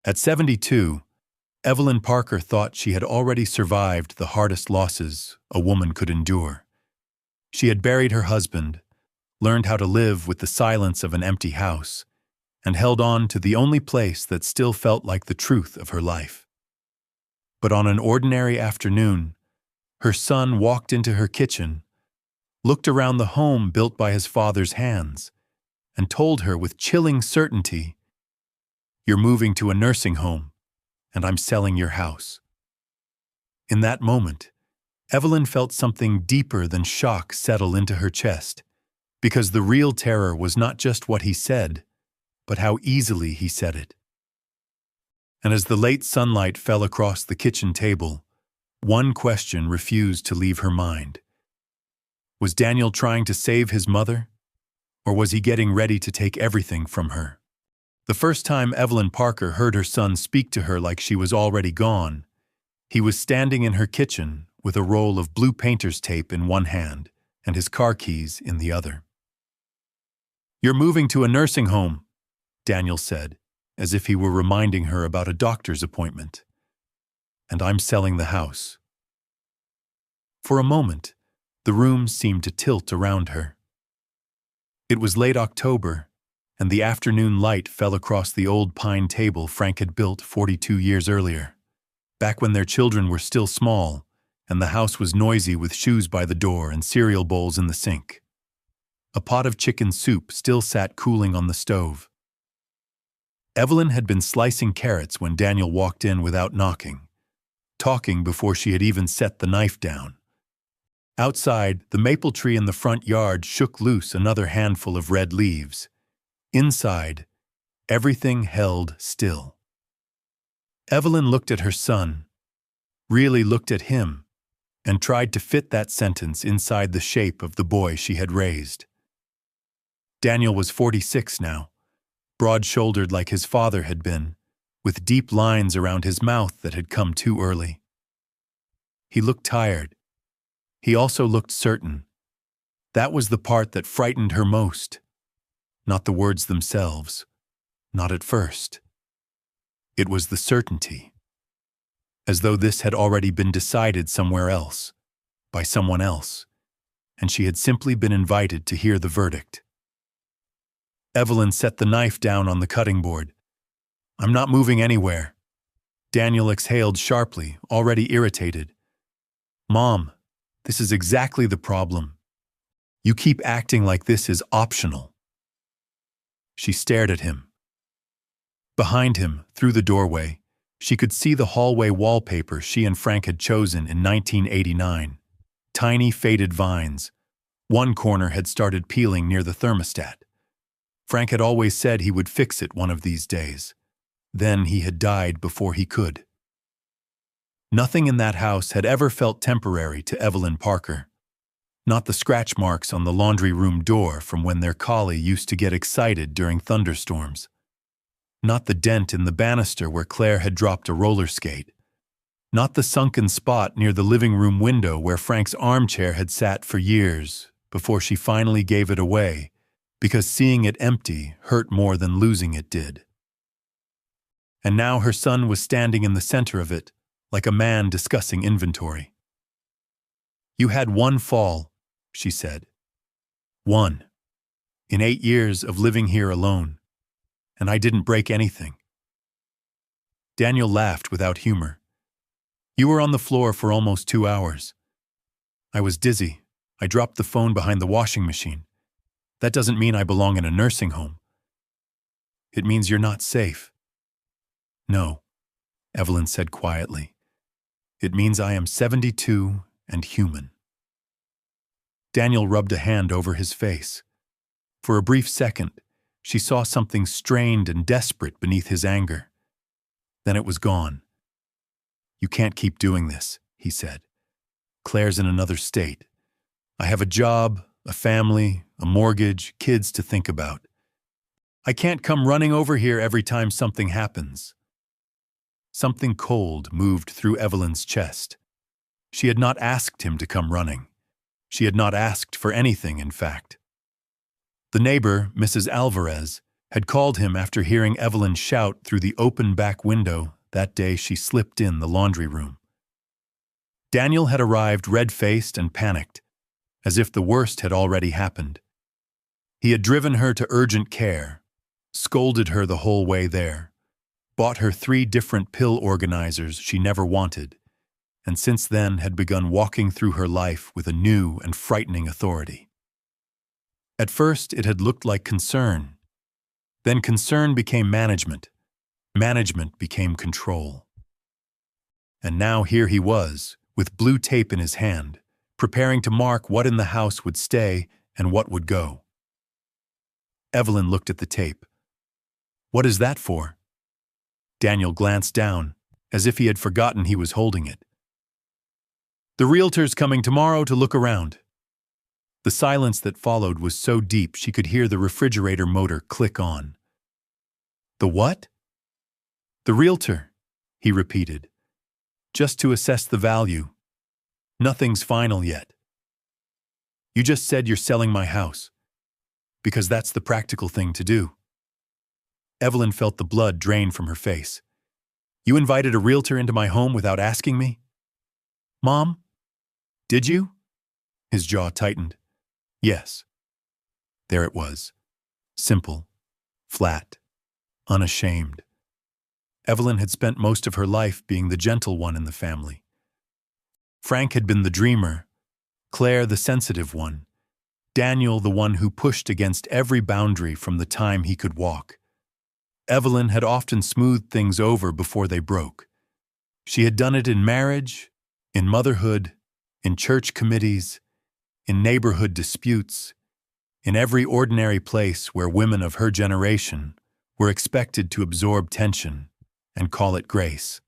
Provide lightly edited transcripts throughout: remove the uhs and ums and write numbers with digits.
At 72, Evelyn Parker thought she had already survived the hardest losses a woman could endure. She had buried her husband, learned how to live with the silence of an empty house, and held on to the only place that still felt like the truth of her life. But on an ordinary afternoon, her son walked into her kitchen, looked around the home built by his father's hands, and told her with chilling certainty, "You're moving to a nursing home, and I'm selling your house." In that moment, Evelyn felt something deeper than shock settle into her chest, because the real terror was not just what he said, but how easily he said it. And as the late sunlight fell across the kitchen table, one question refused to leave her mind. Was Daniel trying to save his mother, or was he getting ready to take everything from her? The first time Evelyn Parker heard her son speak to her like she was already gone, he was standing in her kitchen with a roll of blue painter's tape in one hand and his car keys in the other. "You're moving to a nursing home," Daniel said, as if he were reminding her about a doctor's appointment. "And I'm selling the house." For a moment, the room seemed to tilt around her. It was late October, and the afternoon light fell across the old pine table Frank had built 42 years earlier, back when their children were still small, and the house was noisy with shoes by the door and cereal bowls in the sink. A pot of chicken soup still sat cooling on the stove. Evelyn had been slicing carrots when Daniel walked in without knocking, talking before she had even set the knife down. Outside, the maple tree in the front yard shook loose another handful of red leaves. Inside, everything held still. Evelyn looked at her son, really looked at him, and tried to fit that sentence inside the shape of the boy she had raised. Daniel was 46 now, broad-shouldered like his father had been, with deep lines around his mouth that had come too early. He looked tired. He also looked certain. That was the part that frightened her most. Not the words themselves, not at first. It was the certainty, as though this had already been decided somewhere else, by someone else, and she had simply been invited to hear the verdict. Evelyn set the knife down on the cutting board. "I'm not moving anywhere." Daniel exhaled sharply, already irritated. "Mom, this is exactly the problem. You keep acting like this is optional." She stared at him. Behind him, through the doorway, she could see the hallway wallpaper she and Frank had chosen in 1989. Tiny faded vines. One corner had started peeling near the thermostat. Frank had always said he would fix it one of these days. Then he had died before he could. Nothing in that house had ever felt temporary to Evelyn Parker. Not the scratch marks on the laundry room door from when their collie used to get excited during thunderstorms. Not the dent in the banister where Claire had dropped a roller skate. Not the sunken spot near the living room window where Frank's armchair had sat for years before she finally gave it away, because seeing it empty hurt more than losing it did. And now her son was standing in the center of it, like a man discussing inventory. "You had one fall," she said. "One. In 8 years of living here alone. And I didn't break anything." Daniel laughed without humor. "You were on the floor for almost 2 hours. I was dizzy. I dropped the phone behind the washing machine. That doesn't mean I belong in a nursing home. It means you're not safe." "No," Evelyn said quietly. "It means I am 72 and human." Daniel rubbed a hand over his face. For a brief second, she saw something strained and desperate beneath his anger. Then it was gone. "You can't keep doing this," he said. "Claire's in another state. I have a job, a family, a mortgage, kids to think about. I can't come running over here every time something happens." Something cold moved through Evelyn's chest. She had not asked him to come running. She had not asked for anything, in fact. The neighbor, Mrs. Alvarez, had called him after hearing Evelyn shout through the open back window that day she slipped in the laundry room. Daniel had arrived red-faced and panicked, as if the worst had already happened. He had driven her to urgent care, scolded her the whole way there, bought her 3 different pill organizers she never wanted, and since then had begun walking through her life with a new and frightening authority. At first, it had looked like concern. Then concern became management. Management became control. And now here he was, with blue tape in his hand, preparing to mark what in the house would stay and what would go. Evelyn looked at the tape. "What is that for?" Daniel glanced down, as if he had forgotten he was holding it. "The realtor's coming tomorrow to look around." The silence that followed was so deep she could hear the refrigerator motor click on. "The what?" "The realtor," he repeated. "Just to assess the value. Nothing's final yet." "You just said you're selling my house." "Because that's the practical thing to do." Evelyn felt the blood drain from her face. "You invited a realtor into my home without asking me?" "Mom? Did you?" His jaw tightened. "Yes." There it was. Simple, flat, unashamed. Evelyn had spent most of her life being the gentle one in the family. Frank had been the dreamer, Claire the sensitive one, Daniel the one who pushed against every boundary from the time he could walk. Evelyn had often smoothed things over before they broke. She had done it in marriage, in motherhood, in church committees, in neighborhood disputes, in every ordinary place where women of her generation were expected to absorb tension and call it grace.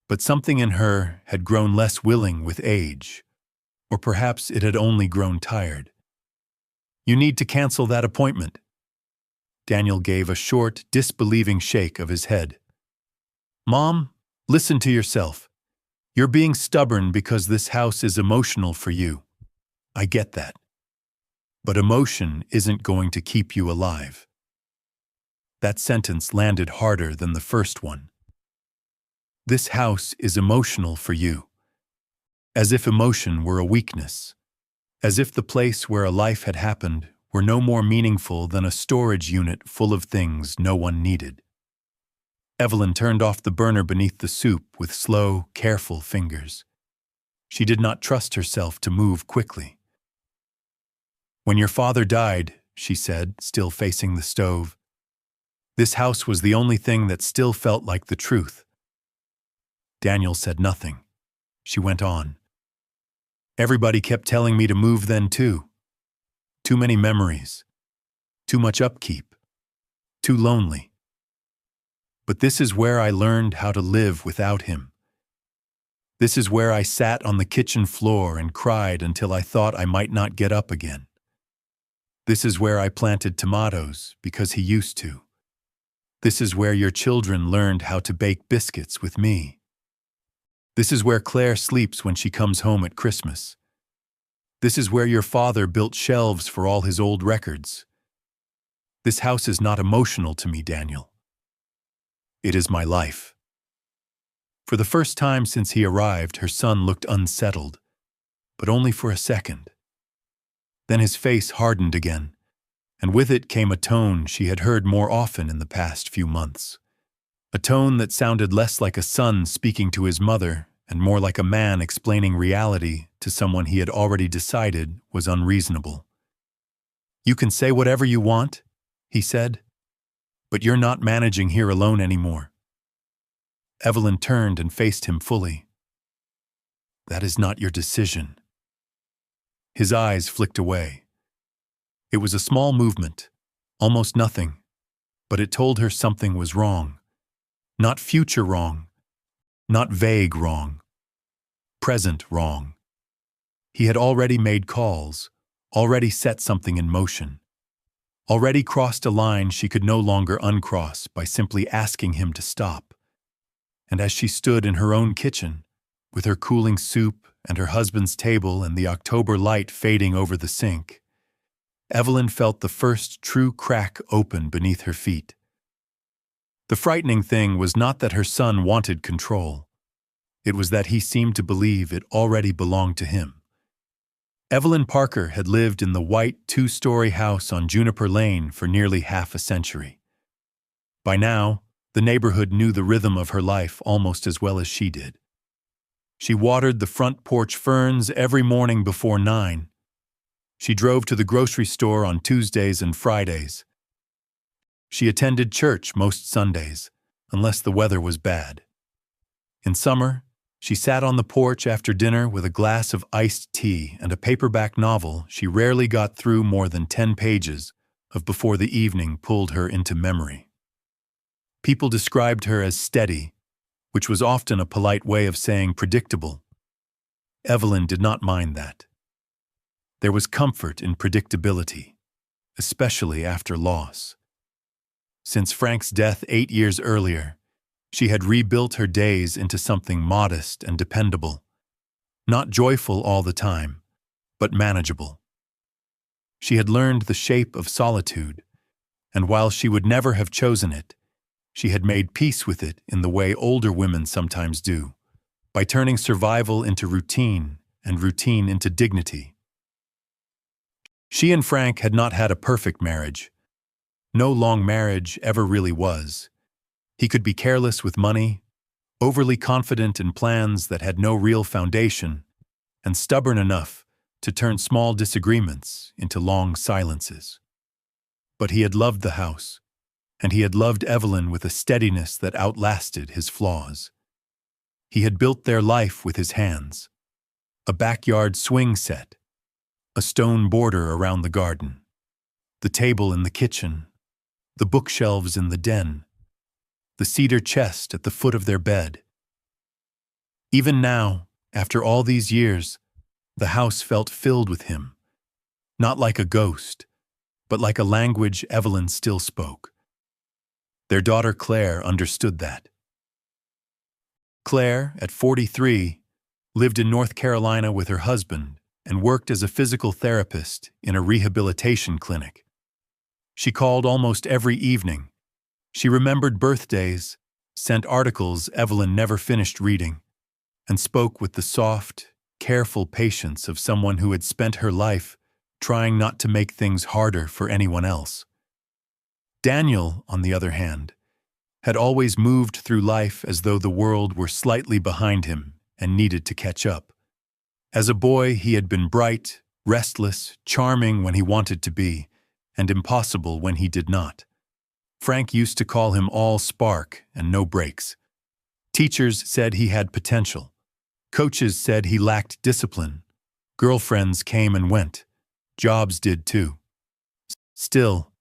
But something in her had grown less willing with age, or perhaps it had only grown tired. "You need to cancel that appointment." Daniel gave a short, disbelieving shake of his head. "Mom, listen to yourself. You're being stubborn because this house is emotional for you. I get that. But emotion isn't going to keep you alive." That sentence landed harder than the first one. This house is emotional for you. As if emotion were a weakness. As if the place where a life had happened were no more meaningful than a storage unit full of things no one needed. Evelyn turned off the burner beneath the soup with slow, careful fingers. She did not trust herself to move quickly. "When your father died," she said, still facing the stove, "this house was the only thing that still felt like the truth." Daniel said nothing. She went on. "Everybody kept telling me to move then too. Too many memories. Too much upkeep. Too lonely. But this is where I learned how to live without him. This is where I sat on the kitchen floor and cried until I thought I might not get up again. This is where I planted tomatoes because he used to. This is where your children learned how to bake biscuits with me. This is where Claire sleeps when she comes home at Christmas. This is where your father built shelves for all his old records. This house is not emotional to me, Daniel. It is my life." For the first time since he arrived, her son looked unsettled, but only for a second. Then his face hardened again, and with it came a tone she had heard more often in the past few months. A tone that sounded less like a son speaking to his mother and more like a man explaining reality to someone he had already decided was unreasonable. "You can say whatever you want," he said, "but you're not managing here alone anymore." Evelyn turned and faced him fully. "That is not your decision." His eyes flicked away. It was a small movement, almost nothing, but it told her something was wrong. Not future wrong, not vague wrong, present wrong. He had already made calls, already set something in motion, already crossed a line she could no longer uncross by simply asking him to stop. And as she stood in her own kitchen, with her cooling soup and her husband's table and the October light fading over the sink, Evelyn felt the first true crack open beneath her feet. The frightening thing was not that her son wanted control. It was that he seemed to believe it already belonged to him. Evelyn Parker had lived in the white two-story house on Juniper Lane for nearly half a century. By now, the neighborhood knew the rhythm of her life almost as well as she did. She watered the front porch ferns every morning before 9. She drove to the grocery store on Tuesdays and Fridays. She attended church most Sundays, unless the weather was bad. In summer, she sat on the porch after dinner with a glass of iced tea and a paperback novel she rarely got through more than 10 pages of before the evening pulled her into memory. People described her as steady, which was often a polite way of saying predictable. Evelyn did not mind that. There was comfort in predictability, especially after loss. Since Frank's death 8 years earlier, she had rebuilt her days into something modest and dependable, not joyful all the time, but manageable. She had learned the shape of solitude, and while she would never have chosen it, she had made peace with it in the way older women sometimes do, by turning survival into routine and routine into dignity. She and Frank had not had a perfect marriage. No long marriage ever really was. He could be careless with money, overly confident in plans that had no real foundation, and stubborn enough to turn small disagreements into long silences. But he had loved the house, and he had loved Evelyn with a steadiness that outlasted his flaws. He had built their life with his hands. A backyard swing set, a stone border around the garden, the table in the kitchen, the bookshelves in the den, the cedar chest at the foot of their bed. Even now, after all these years, the house felt filled with him, not like a ghost, but like a language Evelyn still spoke. Their daughter Claire understood that. Claire, at 43, lived in North Carolina with her husband and worked as a physical therapist in a rehabilitation clinic. She called almost every evening. She remembered birthdays, sent articles Evelyn never finished reading, and spoke with the soft, careful patience of someone who had spent her life trying not to make things harder for anyone else. Daniel, on the other hand, had always moved through life as though the world were slightly behind him and needed to catch up. As a boy, he had been bright, restless, charming when he wanted to be, and impossible when he did not. Frank used to call him all spark and no brakes. Teachers said he had potential. Coaches said he lacked discipline. Girlfriends came and went. Jobs did too. Still,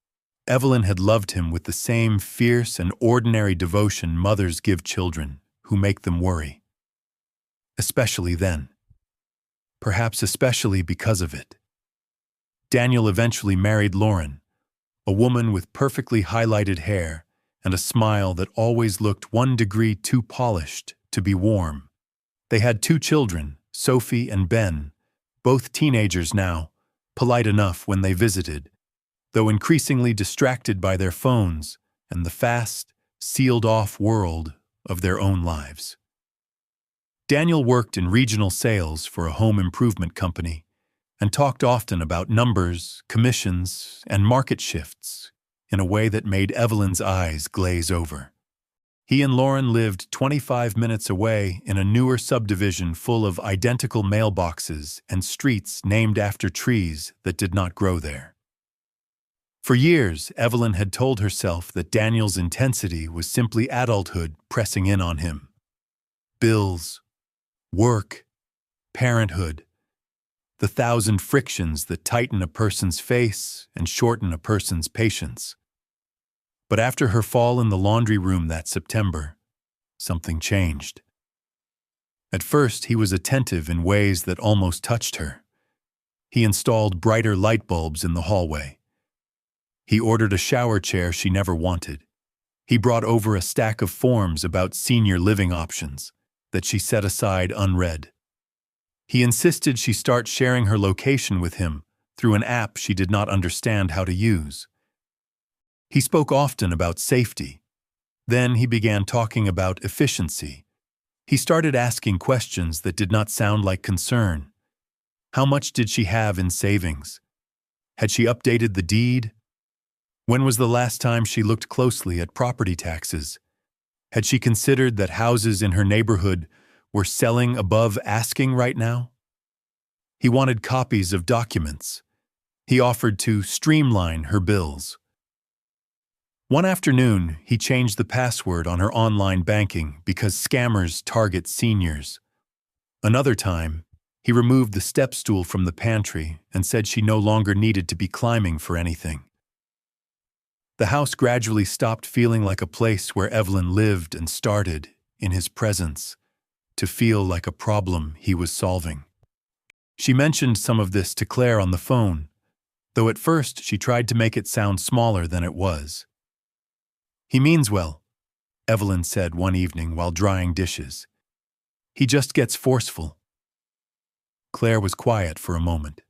Evelyn had loved him with the same fierce and ordinary devotion mothers give children who make them worry. Especially then. Perhaps especially because of it. Daniel eventually married Lauren, a woman with perfectly highlighted hair and a smile that always looked 1 degree too polished to be warm. They had 2 children, Sophie and Ben, both teenagers now, polite enough when they visited, though increasingly distracted by their phones and the fast, sealed-off world of their own lives. Daniel worked in regional sales for a home improvement company and talked often about numbers, commissions, and market shifts in a way that made Evelyn's eyes glaze over. He and Lauren lived 25 minutes away in a newer subdivision full of identical mailboxes and streets named after trees that did not grow there. For years, Evelyn had told herself that Daniel's intensity was simply adulthood pressing in on him. Bills, work, parenthood, the 1,000 frictions that tighten a person's face and shorten a person's patience. But after her fall in the laundry room that September, something changed. At first, he was attentive in ways that almost touched her. He installed brighter light bulbs in the hallway. He ordered a shower chair she never wanted. He brought over a stack of forms about senior living options that she set aside unread. He insisted she start sharing her location with him through an app she did not understand how to use. He spoke often about safety. Then he began talking about efficiency. He started asking questions that did not sound like concern. How much did she have in savings? Had she updated the deed? When was the last time she looked closely at property taxes? Had she considered that houses in her neighborhood were selling above asking right now? He wanted copies of documents. He offered to streamline her bills. One afternoon, he changed the password on her online banking because scammers target seniors. Another time, he removed the step stool from the pantry and said she no longer needed to be climbing for anything. The house gradually stopped feeling like a place where Evelyn lived and started, in his presence, to feel like a problem he was solving. She mentioned some of this to Claire on the phone, though at first she tried to make it sound smaller than it was. "He means well," Evelyn said one evening while drying dishes. "He just gets forceful." Claire was quiet for a moment.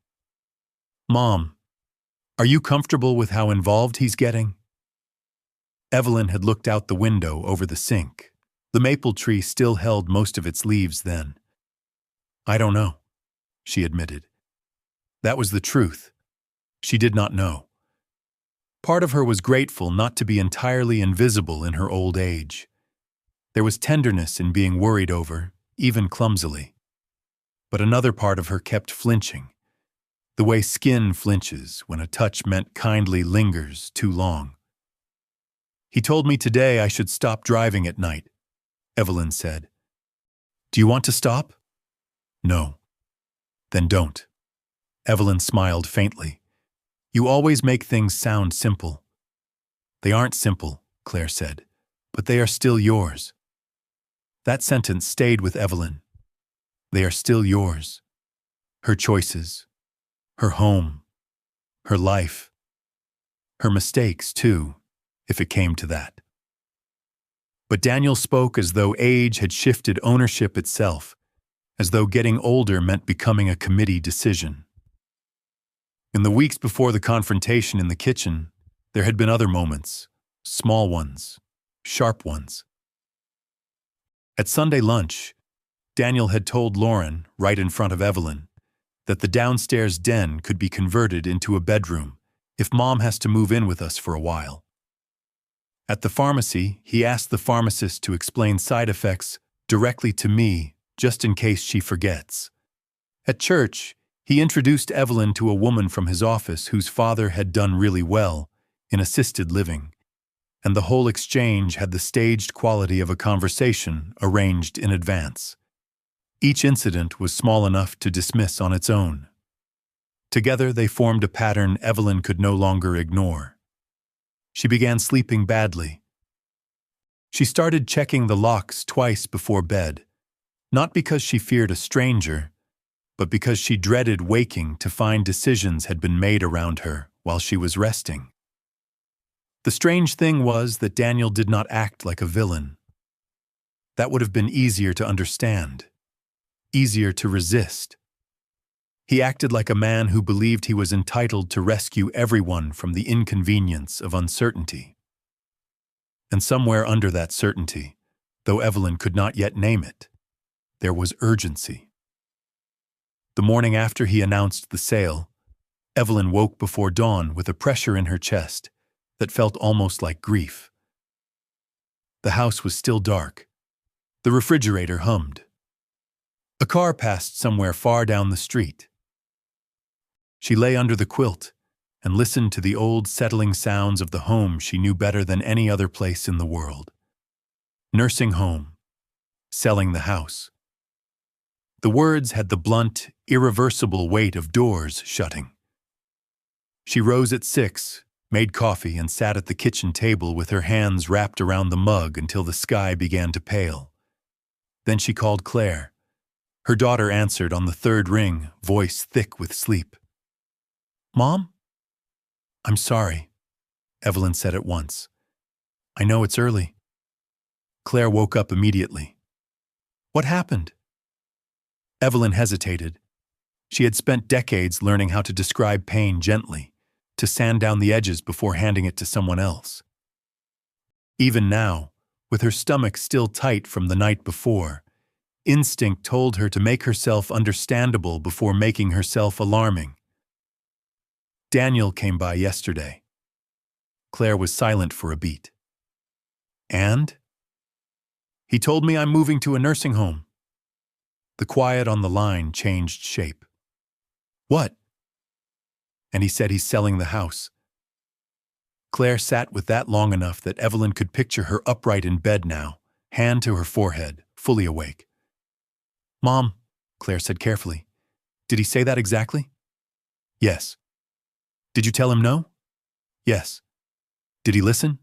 "Mom, are you comfortable with how involved he's getting?" Evelyn had looked out the window over the sink. The maple tree still held most of its leaves then. "I don't know," she admitted. That was the truth. She did not know. Part of her was grateful not to be entirely invisible in her old age. There was tenderness in being worried over, even clumsily. But another part of her kept flinching, the way skin flinches when a touch meant kindly lingers too long. "He told me today I should stop driving at night," Evelyn said. "Do you want to stop?" "No." "Then don't." Evelyn smiled faintly. "You always make things sound simple." "They aren't simple," Claire said, "but they are still yours." That sentence stayed with Evelyn. They are still yours. Her choices, her home, her life, her mistakes too, if it came to that. But Daniel spoke as though age had shifted ownership itself, as though getting older meant becoming a committee decision. In the weeks before the confrontation in the kitchen, there had been other moments, small ones, sharp ones. At Sunday lunch, Daniel had told Lauren, right in front of Evelyn, that the downstairs den could be converted into a bedroom if Mom has to move in with us for a while. At the pharmacy, he asked the pharmacist to explain side effects directly to me, just in case she forgets. At church, he introduced Evelyn to a woman from his office whose father had done really well in assisted living, and the whole exchange had the staged quality of a conversation arranged in advance. Each incident was small enough to dismiss on its own. Together they formed a pattern Evelyn could no longer ignore. She began sleeping badly. She started checking the locks twice before bed, not because she feared a stranger, but because she dreaded waking to find decisions had been made around her while she was resting. The strange thing was that Daniel did not act like a villain. That would have been easier to understand, easier to resist. He acted like a man who believed he was entitled to rescue everyone from the inconvenience of uncertainty. And somewhere under that certainty, though Evelyn could not yet name it, there was urgency. The morning after he announced the sale, Evelyn woke before dawn with a pressure in her chest that felt almost like grief. The house was still dark. The refrigerator hummed. A car passed somewhere far down the street. She lay under the quilt and listened to the old settling sounds of the home she knew better than any other place in the world. Nursing home, selling the house. The words had the blunt, irreversible weight of doors shutting. She rose at 6, made coffee, and sat at the kitchen table with her hands wrapped around the mug until the sky began to pale. Then she called Claire. Her daughter answered on the third ring, voice thick with sleep. "Mom?" "I'm sorry," Evelyn said at once. "I know it's early." Claire woke up immediately. "What happened?" Evelyn hesitated. She had spent decades learning how to describe pain gently, to sand down the edges before handing it to someone else. Even now, with her stomach still tight from the night before, instinct told her to make herself understandable before making herself alarming. Daniel came by yesterday. Claire was silent for a beat. And? He told me I'm moving to a nursing home. The quiet on the line changed shape. What? And he said he's selling the house. Claire sat with that long enough that Evelyn could picture her upright in bed now, hand to her forehead, fully awake. Mom, Claire said carefully, did he say that exactly? Yes. Did you tell him no? Yes. Did he listen?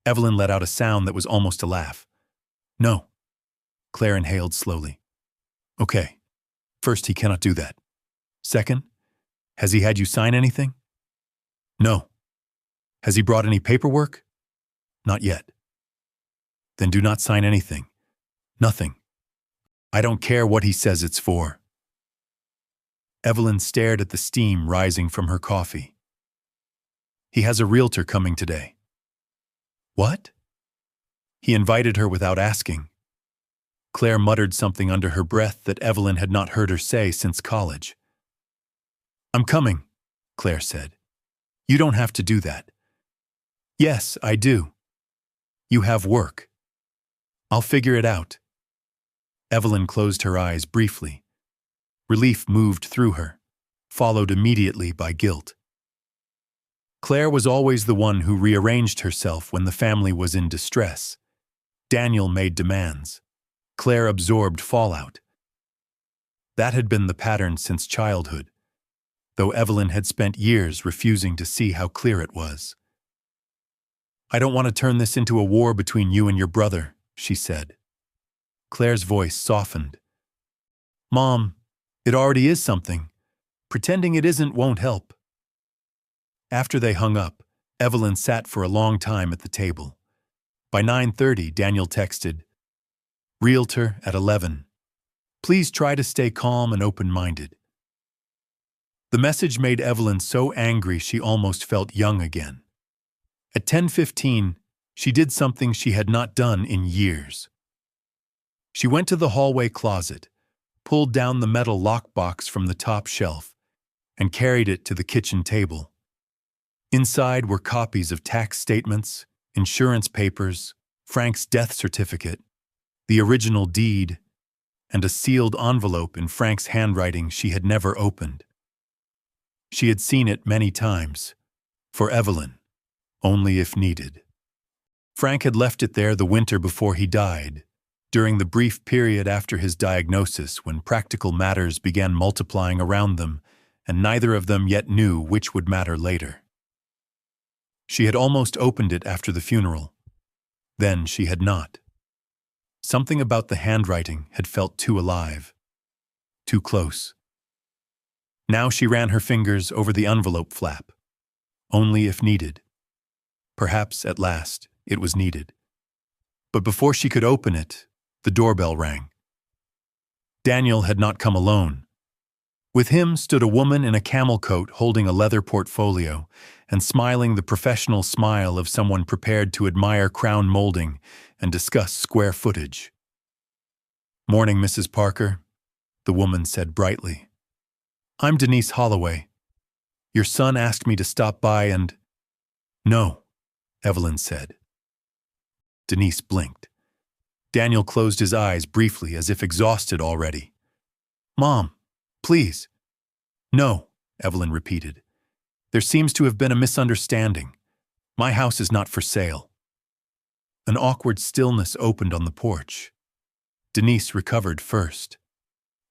Evelyn let out a sound that was almost a laugh. No. Claire inhaled slowly. Okay. First, he cannot do that. Second, has he had you sign anything? No. Has he brought any paperwork? Not yet. Then do not sign anything. Nothing. I don't care what he says it's for. Evelyn stared at the steam rising from her coffee. He has a realtor coming today. What? He invited her without asking. Claire muttered something under her breath that Evelyn had not heard her say since college. I'm coming, Claire said. You don't have to do that. Yes, I do. You have work. I'll figure it out. Evelyn closed her eyes briefly. Relief moved through her, followed immediately by guilt. Claire was always the one who rearranged herself when the family was in distress. Daniel made demands. Claire absorbed fallout. That had been the pattern since childhood, though Evelyn had spent years refusing to see how clear it was. I don't want to turn this into a war between you and your brother, she said. Claire's voice softened. Mom, it already is something. Pretending it isn't won't help. After they hung up, Evelyn sat for a long time at the table. By 9:30, Daniel texted, Realtor at 11. Please try to stay calm and open-minded. The message made Evelyn so angry she almost felt young again. At 10:15, she did something she had not done in years. She went to the hallway closet, pulled down the metal lockbox from the top shelf, and carried it to the kitchen table. Inside were copies of tax statements, insurance papers, Frank's death certificate, the original deed, and a sealed envelope in Frank's handwriting she had never opened. She had seen it many times. For Evelyn, only if needed. Frank had left it there the winter before he died, during the brief period after his diagnosis when practical matters began multiplying around them, and neither of them yet knew which would matter later. She had almost opened it after the funeral. Then she had not. Something about the handwriting had felt too alive, too close. Now she ran her fingers over the envelope flap. Only if needed. Perhaps, at last, it was needed. But before she could open it, the doorbell rang. Daniel had not come alone. With him stood a woman in a camel coat holding a leather portfolio and smiling the professional smile of someone prepared to admire crown molding and discuss square footage. Morning, Mrs. Parker, the woman said brightly. I'm Denise Holloway. Your son asked me to stop by and... No, Evelyn said. Denise blinked. Daniel closed his eyes briefly as if exhausted already. Mom, please. No, Evelyn repeated. There seems to have been a misunderstanding. My house is not for sale. An awkward stillness opened on the porch. Denise recovered first.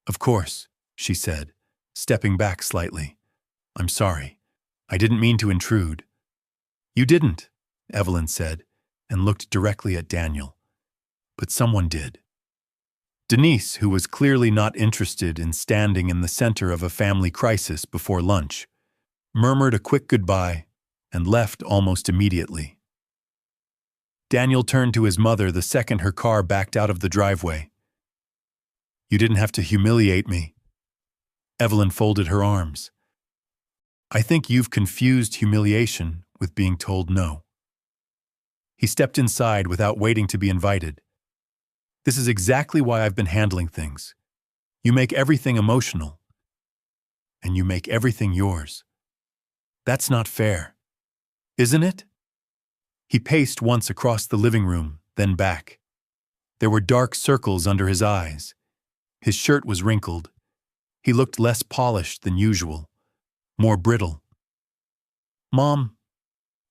Of course, she said, stepping back slightly. I'm sorry. I didn't mean to intrude. You didn't, Evelyn said, and looked directly at Daniel. But someone did. Denise, who was clearly not interested in standing in the center of a family crisis before lunch, murmured a quick goodbye and left almost immediately. Daniel turned to his mother the second her car backed out of the driveway. You didn't have to humiliate me. Evelyn folded her arms. I think you've confused humiliation with being told no. He stepped inside without waiting to be invited. This is exactly why I've been handling things. You make everything emotional, and you make everything yours. That's not fair, isn't it? He paced once across the living room, then back. There were dark circles under his eyes. His shirt was wrinkled. He looked less polished than usual, more brittle. Mom,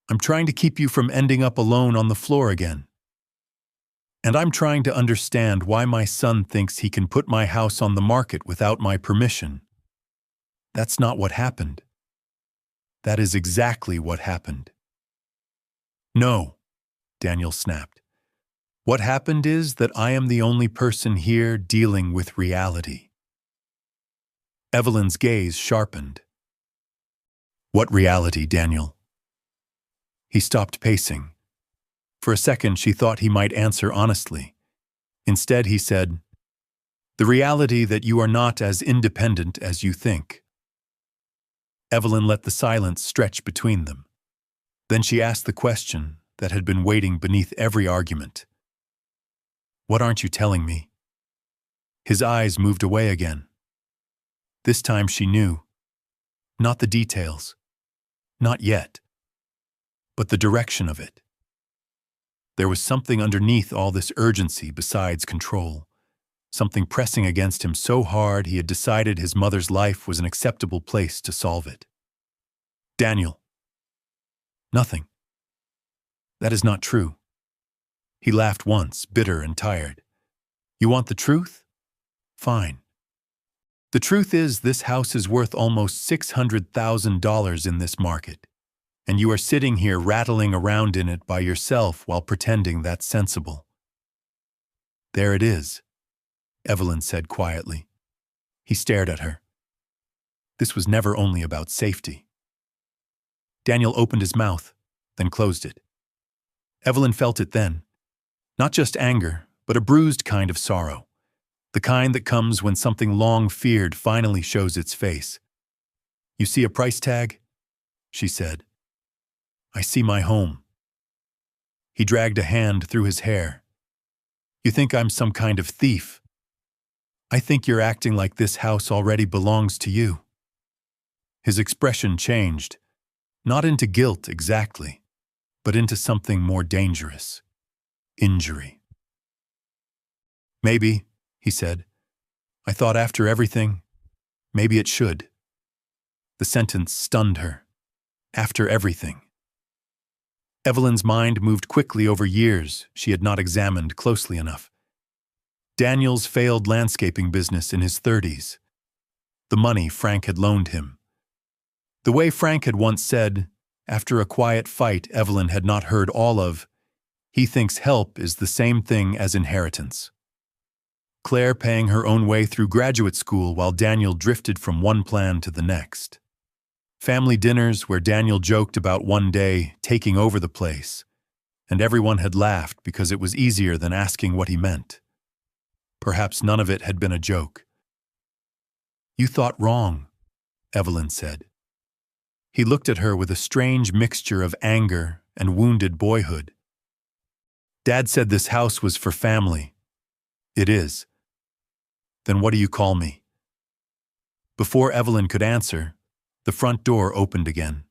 I'm trying to keep you from ending up alone on the floor again. And I'm trying to understand why my son thinks he can put my house on the market without my permission. That's not what happened. That is exactly what happened. No, Daniel snapped. What happened is that I am the only person here dealing with reality. Evelyn's gaze sharpened. What reality, Daniel? He stopped pacing. For a second, she thought he might answer honestly. Instead, he said, the reality that you are not as independent as you think. Evelyn let the silence stretch between them. Then she asked the question that had been waiting beneath every argument. What aren't you telling me? His eyes moved away again. This time she knew. Not the details. Not yet. But the direction of it. There was something underneath all this urgency besides control. Something pressing against him so hard he had decided his mother's life was an acceptable place to solve it. Daniel. Nothing. That is not true. He laughed once, bitter and tired. You want the truth? Fine. The truth is this house is worth almost $600,000 in this market, and you are sitting here rattling around in it by yourself while pretending that's sensible. There it is, Evelyn said quietly. He stared at her. This was never only about safety. Daniel opened his mouth, then closed it. Evelyn felt it then. Not just anger, but a bruised kind of sorrow. The kind that comes when something long feared finally shows its face. You see a price tag? She said. I see my home. He dragged a hand through his hair. You think I'm some kind of thief? I think you're acting like this house already belongs to you. His expression changed, not into guilt exactly, but into something more dangerous. Injury. Maybe, he said. I thought after everything, maybe it should. The sentence stunned her. After everything. Evelyn's mind moved quickly over years she had not examined closely enough. Daniel's failed landscaping business in his 30s. The money Frank had loaned him. The way Frank had once said, after a quiet fight Evelyn had not heard all of, he thinks help is the same thing as inheritance. Claire paying her own way through graduate school while Daniel drifted from one plan to the next. Family dinners where Daniel joked about one day taking over the place, and everyone had laughed because it was easier than asking what he meant. Perhaps none of it had been a joke. You thought wrong, Evelyn said. He looked at her with a strange mixture of anger and wounded boyhood. Dad said this house was for family. It is. Then what do you call me? Before Evelyn could answer, the front door opened again.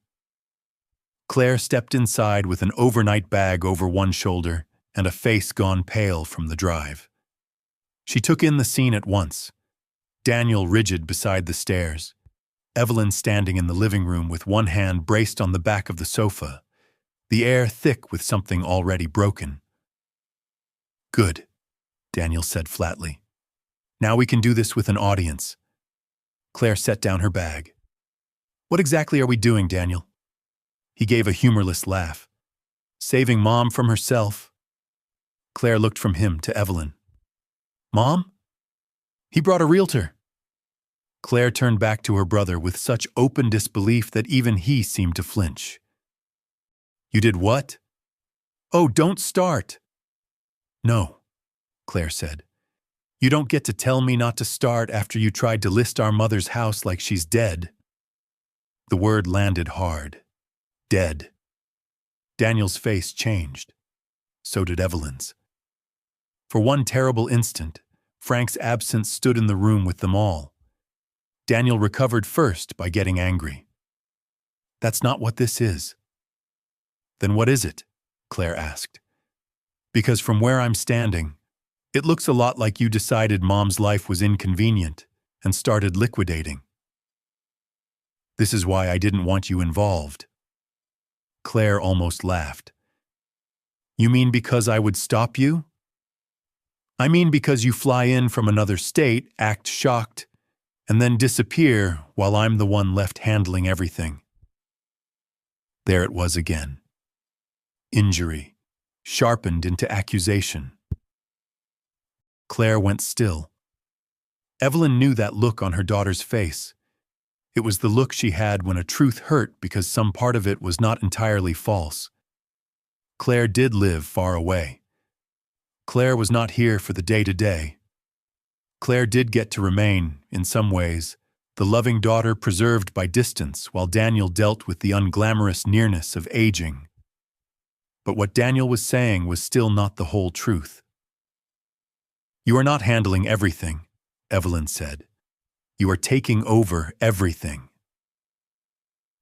Claire stepped inside with an overnight bag over one shoulder and a face gone pale from the drive. She took in the scene at once. Daniel rigid beside the stairs, Evelyn standing in the living room with one hand braced on the back of the sofa, the air thick with something already broken. Good, Daniel said flatly. Now we can do this with an audience. Claire set down her bag. What exactly are we doing, Daniel? He gave a humorless laugh. Saving Mom from herself. Claire looked from him to Evelyn. Mom? He brought a realtor. Claire turned back to her brother with such open disbelief that even he seemed to flinch. You did what? Oh, don't start. No, Claire said. You don't get to tell me not to start after you tried to list our mother's house like she's dead. The word landed hard. Dead. Daniel's face changed. So did Evelyn's. For one terrible instant, Frank's absence stood in the room with them all. Daniel recovered first by getting angry. That's not what this is. Then what is it? Claire asked. Because from where I'm standing, it looks a lot like you decided Mom's life was inconvenient and started liquidating. This is why I didn't want you involved. Claire almost laughed. You mean because I would stop you? I mean because you fly in from another state, act shocked, and then disappear while I'm the one left handling everything. There it was again. Injury, sharpened into accusation. Claire went still. Evelyn knew that look on her daughter's face. It was the look she had when a truth hurt because some part of it was not entirely false. Claire did live far away. Claire was not here for the day-to-day. Claire did get to remain, in some ways, the loving daughter preserved by distance while Daniel dealt with the unglamorous nearness of aging. But what Daniel was saying was still not the whole truth. You are not handling everything, Evelyn said. You are taking over everything.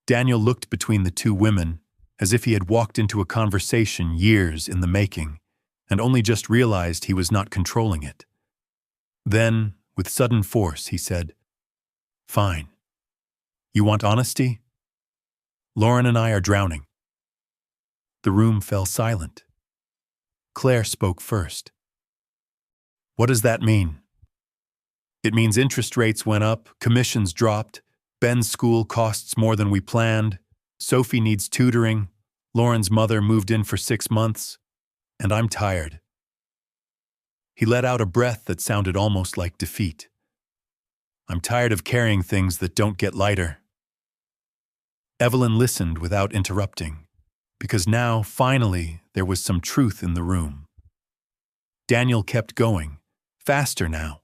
Daniel looked between the two women as if he had walked into a conversation years in the making and only just realized he was not controlling it. Then, with sudden force, he said, Fine. You want honesty? Lauren and I are drowning. The room fell silent. Claire spoke first. What does that mean? It means interest rates went up, commissions dropped, Ben's school costs more than we planned, Sophie needs tutoring, Lauren's mother moved in for 6 months, and I'm tired. He let out a breath that sounded almost like defeat. I'm tired of carrying things that don't get lighter. Evelyn listened without interrupting, because now, finally, there was some truth in the room. Daniel kept going, faster now,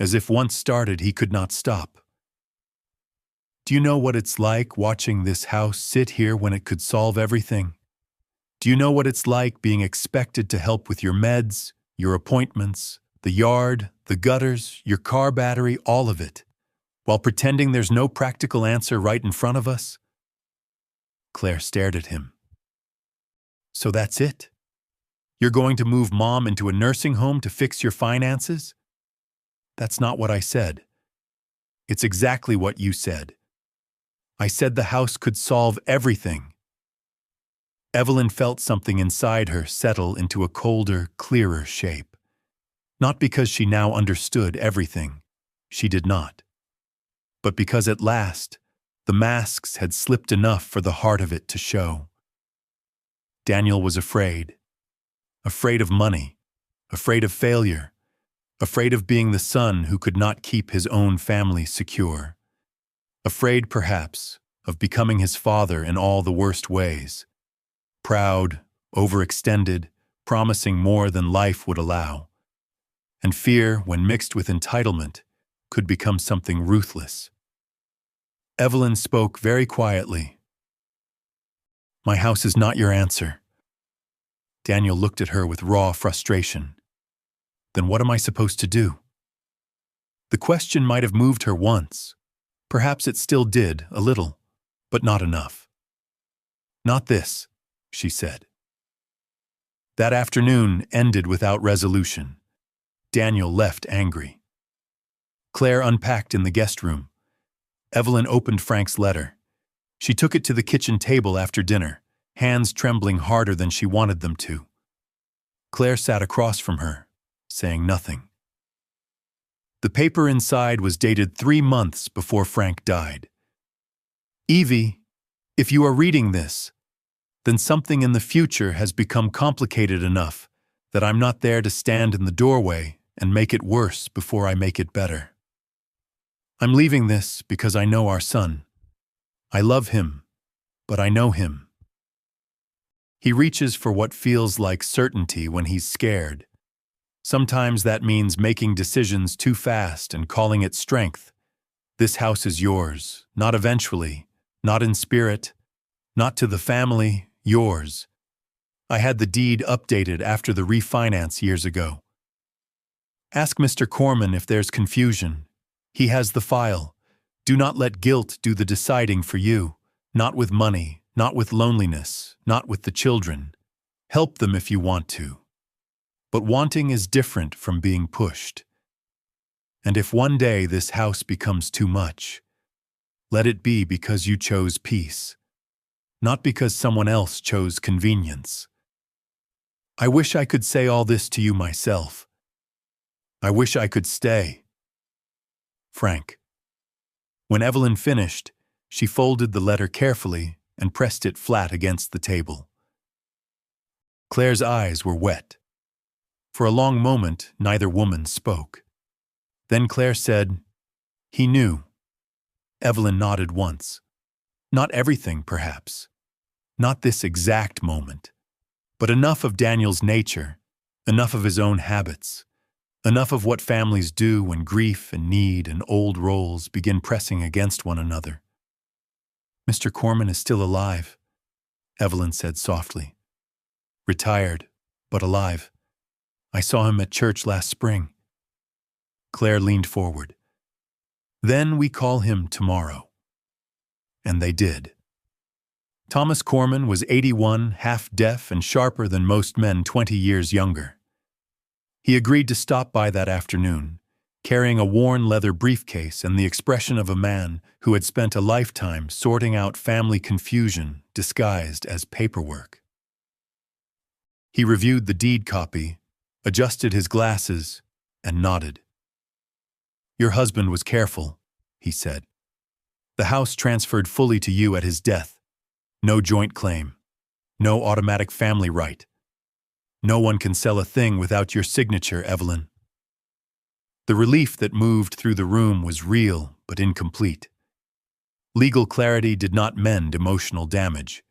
as if once started he could not stop. Do you know what it's like watching this house sit here when it could solve everything? Do you know what it's like being expected to help with your meds, your appointments, the yard, the gutters, your car battery, all of it, while pretending there's no practical answer right in front of us? Claire stared at him. So that's it? You're going to move Mom into a nursing home to fix your finances? That's not what I said. It's exactly what you said. I said the house could solve everything. Evelyn felt something inside her settle into a colder, clearer shape. Not because she now understood everything. She did not. But because at last, the masks had slipped enough for the heart of it to show. Daniel was afraid. Afraid of money. Afraid of failure. Afraid of being the son who could not keep his own family secure. Afraid, perhaps, of becoming his father in all the worst ways. Proud, overextended, promising more than life would allow. And fear, when mixed with entitlement, could become something ruthless. Evelyn spoke very quietly. My house is not your answer. Daniel looked at her with raw frustration. Then what am I supposed to do? The question might have moved her once. Perhaps it still did, a little, but not enough. Not this, she said. That afternoon ended without resolution. Daniel left angry. Claire unpacked in the guest room. Evelyn opened Frank's letter. She took it to the kitchen table after dinner, hands trembling harder than she wanted them to. Claire sat across from her, saying nothing. The paper inside was dated 3 months before Frank died. Evie, if you are reading this, then something in the future has become complicated enough that I'm not there to stand in the doorway and make it worse before I make it better. I'm leaving this because I know our son. I love him, but I know him. He reaches for what feels like certainty when he's scared. Sometimes that means making decisions too fast and calling it strength. This house is yours, not eventually, not in spirit, not to the family, yours. I had the deed updated after the refinance years ago. Ask Mr. Corman if there's confusion. He has the file. Do not let guilt do the deciding for you. Not with money, not with loneliness, not with the children. Help them if you want to. But wanting is different from being pushed. And if one day this house becomes too much, let it be because you chose peace, not because someone else chose convenience. I wish I could say all this to you myself. I wish I could stay. Frank. When Evelyn finished, she folded the letter carefully and pressed it flat against the table. Claire's eyes were wet. For a long moment, neither woman spoke. Then Claire said, "He knew." Evelyn nodded once. Not everything, perhaps. Not this exact moment. But enough of Daniel's nature, enough of his own habits, enough of what families do when grief and need and old roles begin pressing against one another. "Mr. Corman is still alive," Evelyn said softly. "Retired, but alive. I saw him at church last spring." Claire leaned forward. "Then we call him tomorrow." And they did. Thomas Corman was 81, half-deaf and sharper than most men 20 years younger. He agreed to stop by that afternoon, carrying a worn leather briefcase and the expression of a man who had spent a lifetime sorting out family confusion disguised as paperwork. He reviewed the deed copy, adjusted his glasses, and nodded. "Your husband was careful," he said. "The house transferred fully to you at his death. No joint claim. No automatic family right. No one can sell a thing without your signature, Evelyn." The relief that moved through the room was real but incomplete. Legal clarity did not mend emotional damage.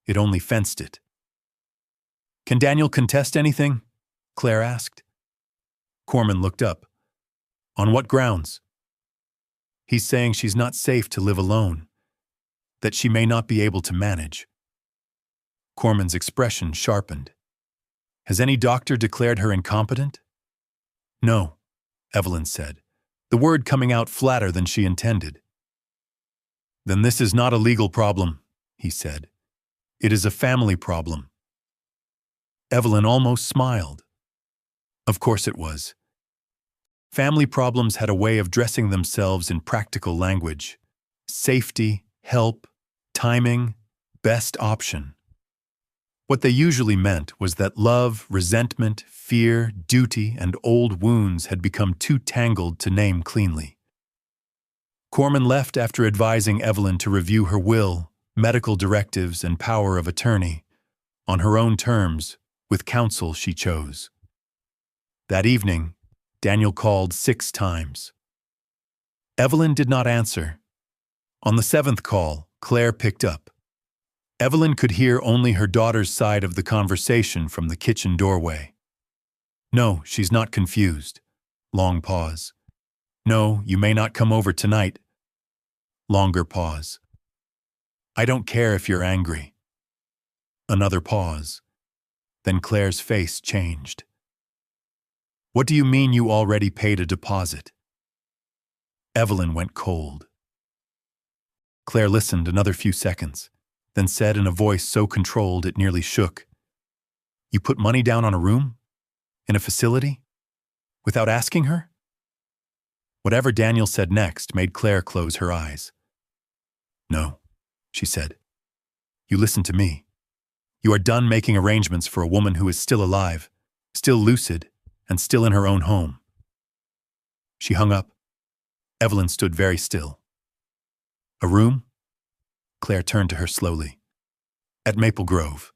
It only fenced it. "Can Daniel contest anything?" Claire asked. Corman looked up. "On what grounds?" "He's saying she's not safe to live alone, that she may not be able to manage." Corman's expression sharpened. "Has any doctor declared her incompetent?" "No," Evelyn said, the word coming out flatter than she intended. "Then this is not a legal problem," he said. "It is a family problem." Evelyn almost smiled. Of course it was. Family problems had a way of dressing themselves in practical language. Safety, help, timing, best option. What they usually meant was that love, resentment, fear, duty, and old wounds had become too tangled to name cleanly. Corman left after advising Evelyn to review her will, medical directives, and power of attorney, on her own terms, with counsel she chose. That evening, Daniel called 6 times. Evelyn did not answer. On the 7th call, Claire picked up. Evelyn could hear only her daughter's side of the conversation from the kitchen doorway. "No, she's not confused." Long pause. "No, you may not come over tonight." Longer pause. "I don't care if you're angry." Another pause. Then Claire's face changed. "What do you mean you already paid a deposit?" Evelyn went cold. Claire listened another few seconds, then said in a voice so controlled it nearly shook, "You put money down on a room? In a facility? Without asking her?" Whatever Daniel said next made Claire close her eyes. "No," she said. "You listen to me. You are done making arrangements for a woman who is still alive, still lucid, and still in her own home." She hung up. Evelyn stood very still. "A room?" Claire turned to her slowly. "At Maple Grove."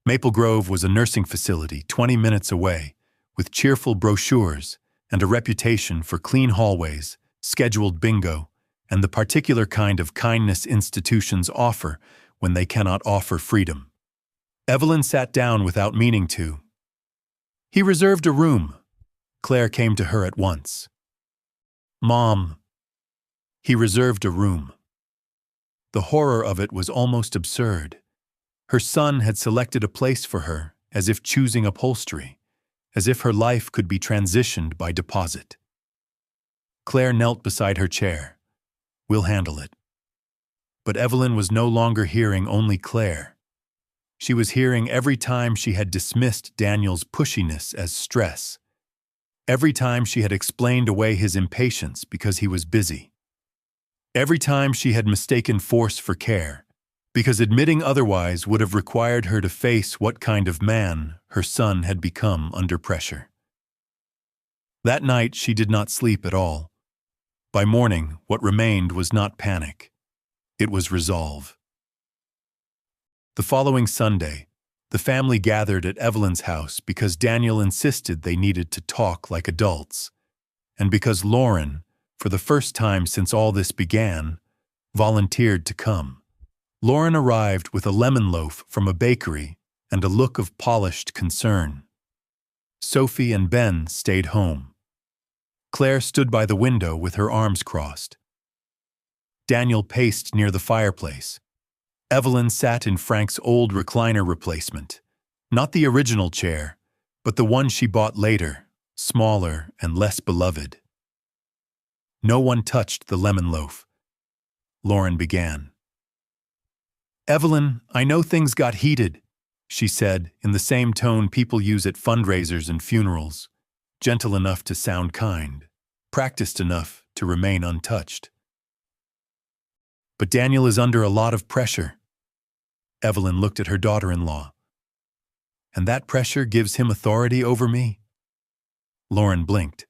Maple Grove was a nursing facility 20 minutes away, with cheerful brochures and a reputation for clean hallways, scheduled bingo, and the particular kind of kindness institutions offer when they cannot offer freedom. Evelyn sat down without meaning to. "He reserved a room," Claire came to her at once. "Mom." He reserved a room. The horror of it was almost absurd. Her son had selected a place for her, as if choosing upholstery, as if her life could be transitioned by deposit. Claire knelt beside her chair. "We'll handle it." But Evelyn was no longer hearing only Claire. She was hearing every time she had dismissed Daniel's pushiness as stress, every time she had explained away his impatience because he was busy, every time she had mistaken force for care, because admitting otherwise would have required her to face what kind of man her son had become under pressure. That night she did not sleep at all. By morning, what remained was not panic. It was resolve. The following Sunday, the family gathered at Evelyn's house because Daniel insisted they needed to talk like adults, and because Lauren, for the first time since all this began, volunteered to come. Lauren arrived with a lemon loaf from a bakery and a look of polished concern. Sophie and Ben stayed home. Claire stood by the window with her arms crossed. Daniel paced near the fireplace. Evelyn sat in Frank's old recliner replacement, not the original chair, but the one she bought later, smaller and less beloved. No one touched the lemon loaf. Lauren began. "Evelyn, I know things got heated," she said in the same tone people use at fundraisers and funerals, gentle enough to sound kind, practiced enough to remain untouched. "But Daniel is under a lot of pressure." Evelyn looked at her daughter-in-law. "And that pressure gives him authority over me?" Lauren blinked.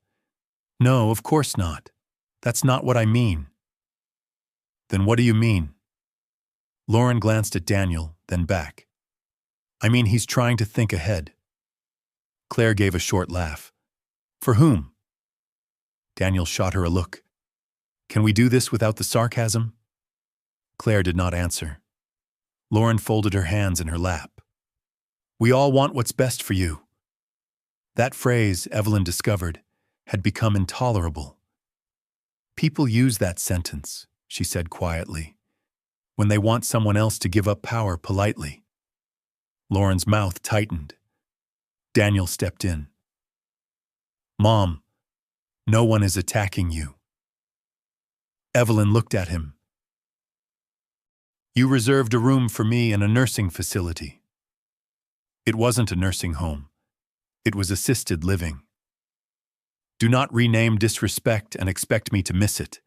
"No, of course not. That's not what I mean." "Then what do you mean?" Lauren glanced at Daniel, then back. "I mean he's trying to think ahead." Claire gave a short laugh. "For whom?" Daniel shot her a look. "Can we do this without the sarcasm?" Claire did not answer. Lauren folded her hands in her lap. "We all want what's best for you." That phrase, Evelyn discovered, had become intolerable. "People use that sentence," she said quietly, "when they want someone else to give up power politely." Lauren's mouth tightened. Daniel stepped in. "Mom, no one is attacking you." Evelyn looked at him. "You reserved a room for me in a nursing facility." "It wasn't a nursing home. It was assisted living." "Do not rename disrespect and expect me to miss it."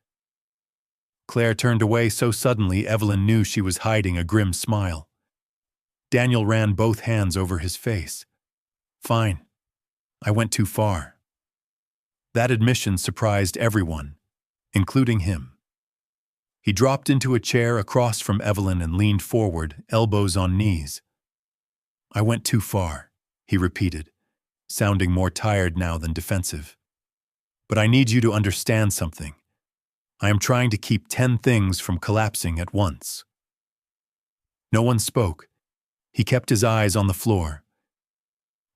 Claire turned away so suddenly Evelyn knew she was hiding a grim smile. Daniel ran both hands over his face. "Fine. I went too far." That admission surprised everyone, including him. He dropped into a chair across from Evelyn and leaned forward, elbows on knees. "I went too far," he repeated, sounding more tired now than defensive. "But I need you to understand something. I am trying to keep 10 things from collapsing at once." No one spoke. He kept his eyes on the floor.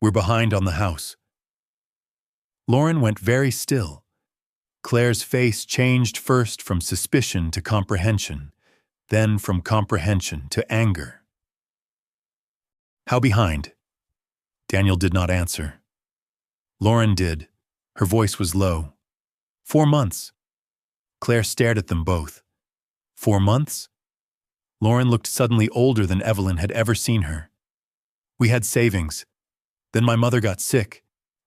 "We're behind on the house." Lauren went very still. Claire's face changed first from suspicion to comprehension, then from comprehension to anger. "How behind?" Daniel did not answer. Lauren did. Her voice was low. 4 months. Claire stared at them both. 4 months? Lauren looked suddenly older than Evelyn had ever seen her. "We had savings. Then my mother got sick,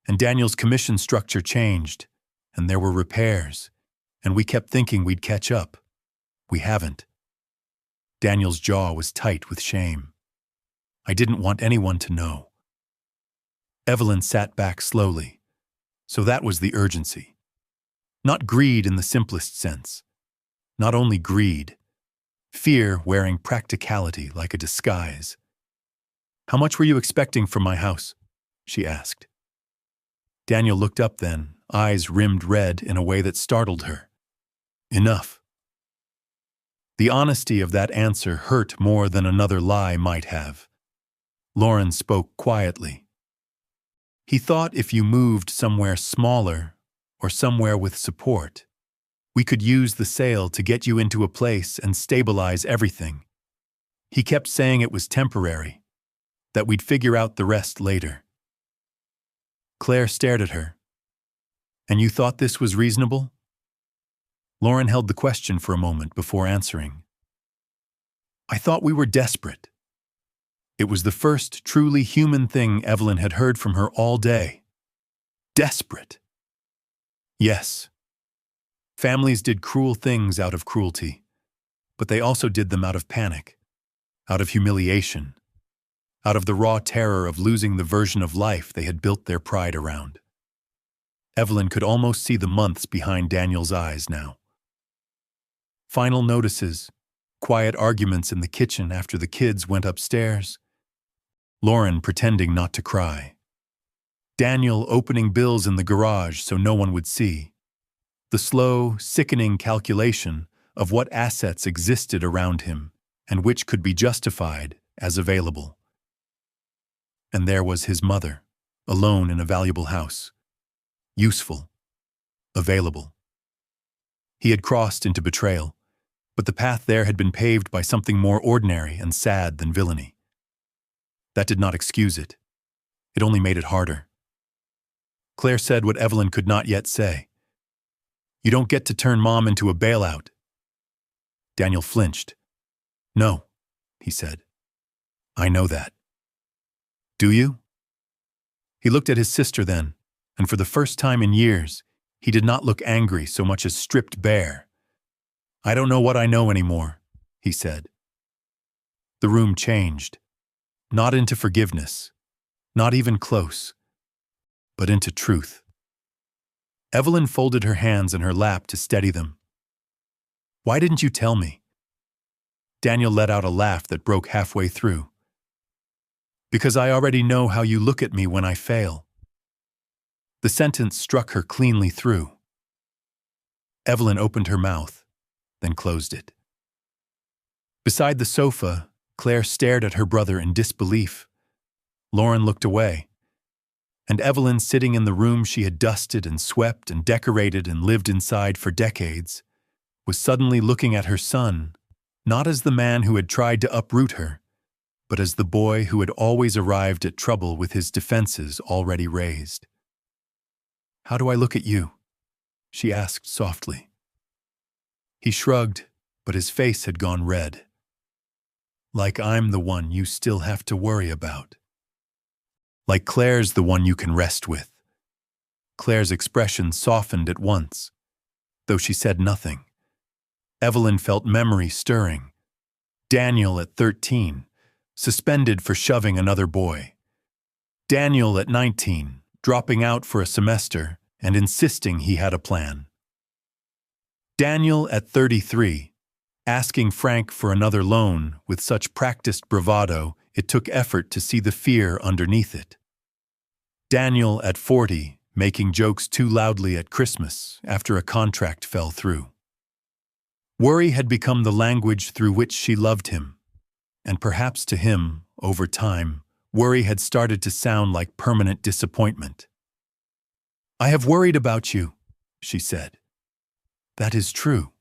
and Daniel's commission structure changed, and there were repairs, and we kept thinking we'd catch up. We haven't." Daniel's jaw was tight with shame. "I didn't want anyone to know." Evelyn sat back slowly. So that was the urgency. Not greed in the simplest sense. Not only greed. Fear wearing practicality like a disguise. "How much were you expecting from my house?" she asked. Daniel looked up then, eyes rimmed red in a way that startled her. "Enough." The honesty of that answer hurt more than another lie might have. Lauren spoke quietly. He thought if you moved somewhere smaller or somewhere with support, we could use the sale to get you into a place and stabilize everything. He kept saying it was temporary, that we'd figure out the rest later. Claire stared at her. And you thought this was reasonable? Lauren held the question for a moment before answering. I thought we were desperate. It was the first truly human thing Evelyn had heard from her all day. Desperate. Yes. Families did cruel things out of cruelty, but they also did them out of panic, out of humiliation, out of the raw terror of losing the version of life they had built their pride around. Evelyn could almost see the months behind Daniel's eyes now. Final notices, quiet arguments in the kitchen after the kids went upstairs, Lauren pretending not to cry, Daniel opening bills in the garage so no one would see, the slow, sickening calculation of what assets existed around him and which could be justified as available. And there was his mother, alone in a valuable house, useful, available. He had crossed into betrayal, but the path there had been paved by something more ordinary and sad than villainy. That did not excuse it. It only made it harder. Claire said what Evelyn could not yet say. You don't get to turn Mom into a bailout. Daniel flinched. No, he said. I know that. Do you? He looked at his sister then, and for the first time in years, he did not look angry so much as stripped bare. I don't know what I know anymore, he said. The room changed, not into forgiveness, not even close, but into truth. Evelyn folded her hands in her lap to steady them. Why didn't you tell me? Daniel let out a laugh that broke halfway through. Because I already know how you look at me when I fail. The sentence struck her cleanly through. Evelyn opened her mouth, then closed it. Beside the sofa, Claire stared at her brother in disbelief. Lauren looked away. And Evelyn, sitting in the room she had dusted and swept and decorated and lived inside for decades, was suddenly looking at her son, not as the man who had tried to uproot her, but as the boy who had always arrived at trouble with his defenses already raised. How do I look at you? She asked softly. He shrugged, but his face had gone red. Like I'm the one you still have to worry about. Like Claire's the one you can rest with. Claire's expression softened at once, though she said nothing. Evelyn felt memory stirring. Daniel at 13, suspended for shoving another boy. Daniel at 19, dropping out for a semester and insisting he had a plan. Daniel at 33, asking Frank for another loan with such practiced bravado it took effort to see the fear underneath it. Daniel at 40, making jokes too loudly at Christmas after a contract fell through. Worry had become the language through which she loved him, and perhaps to him, over time, worry had started to sound like permanent disappointment. I have worried about you, she said. That is true.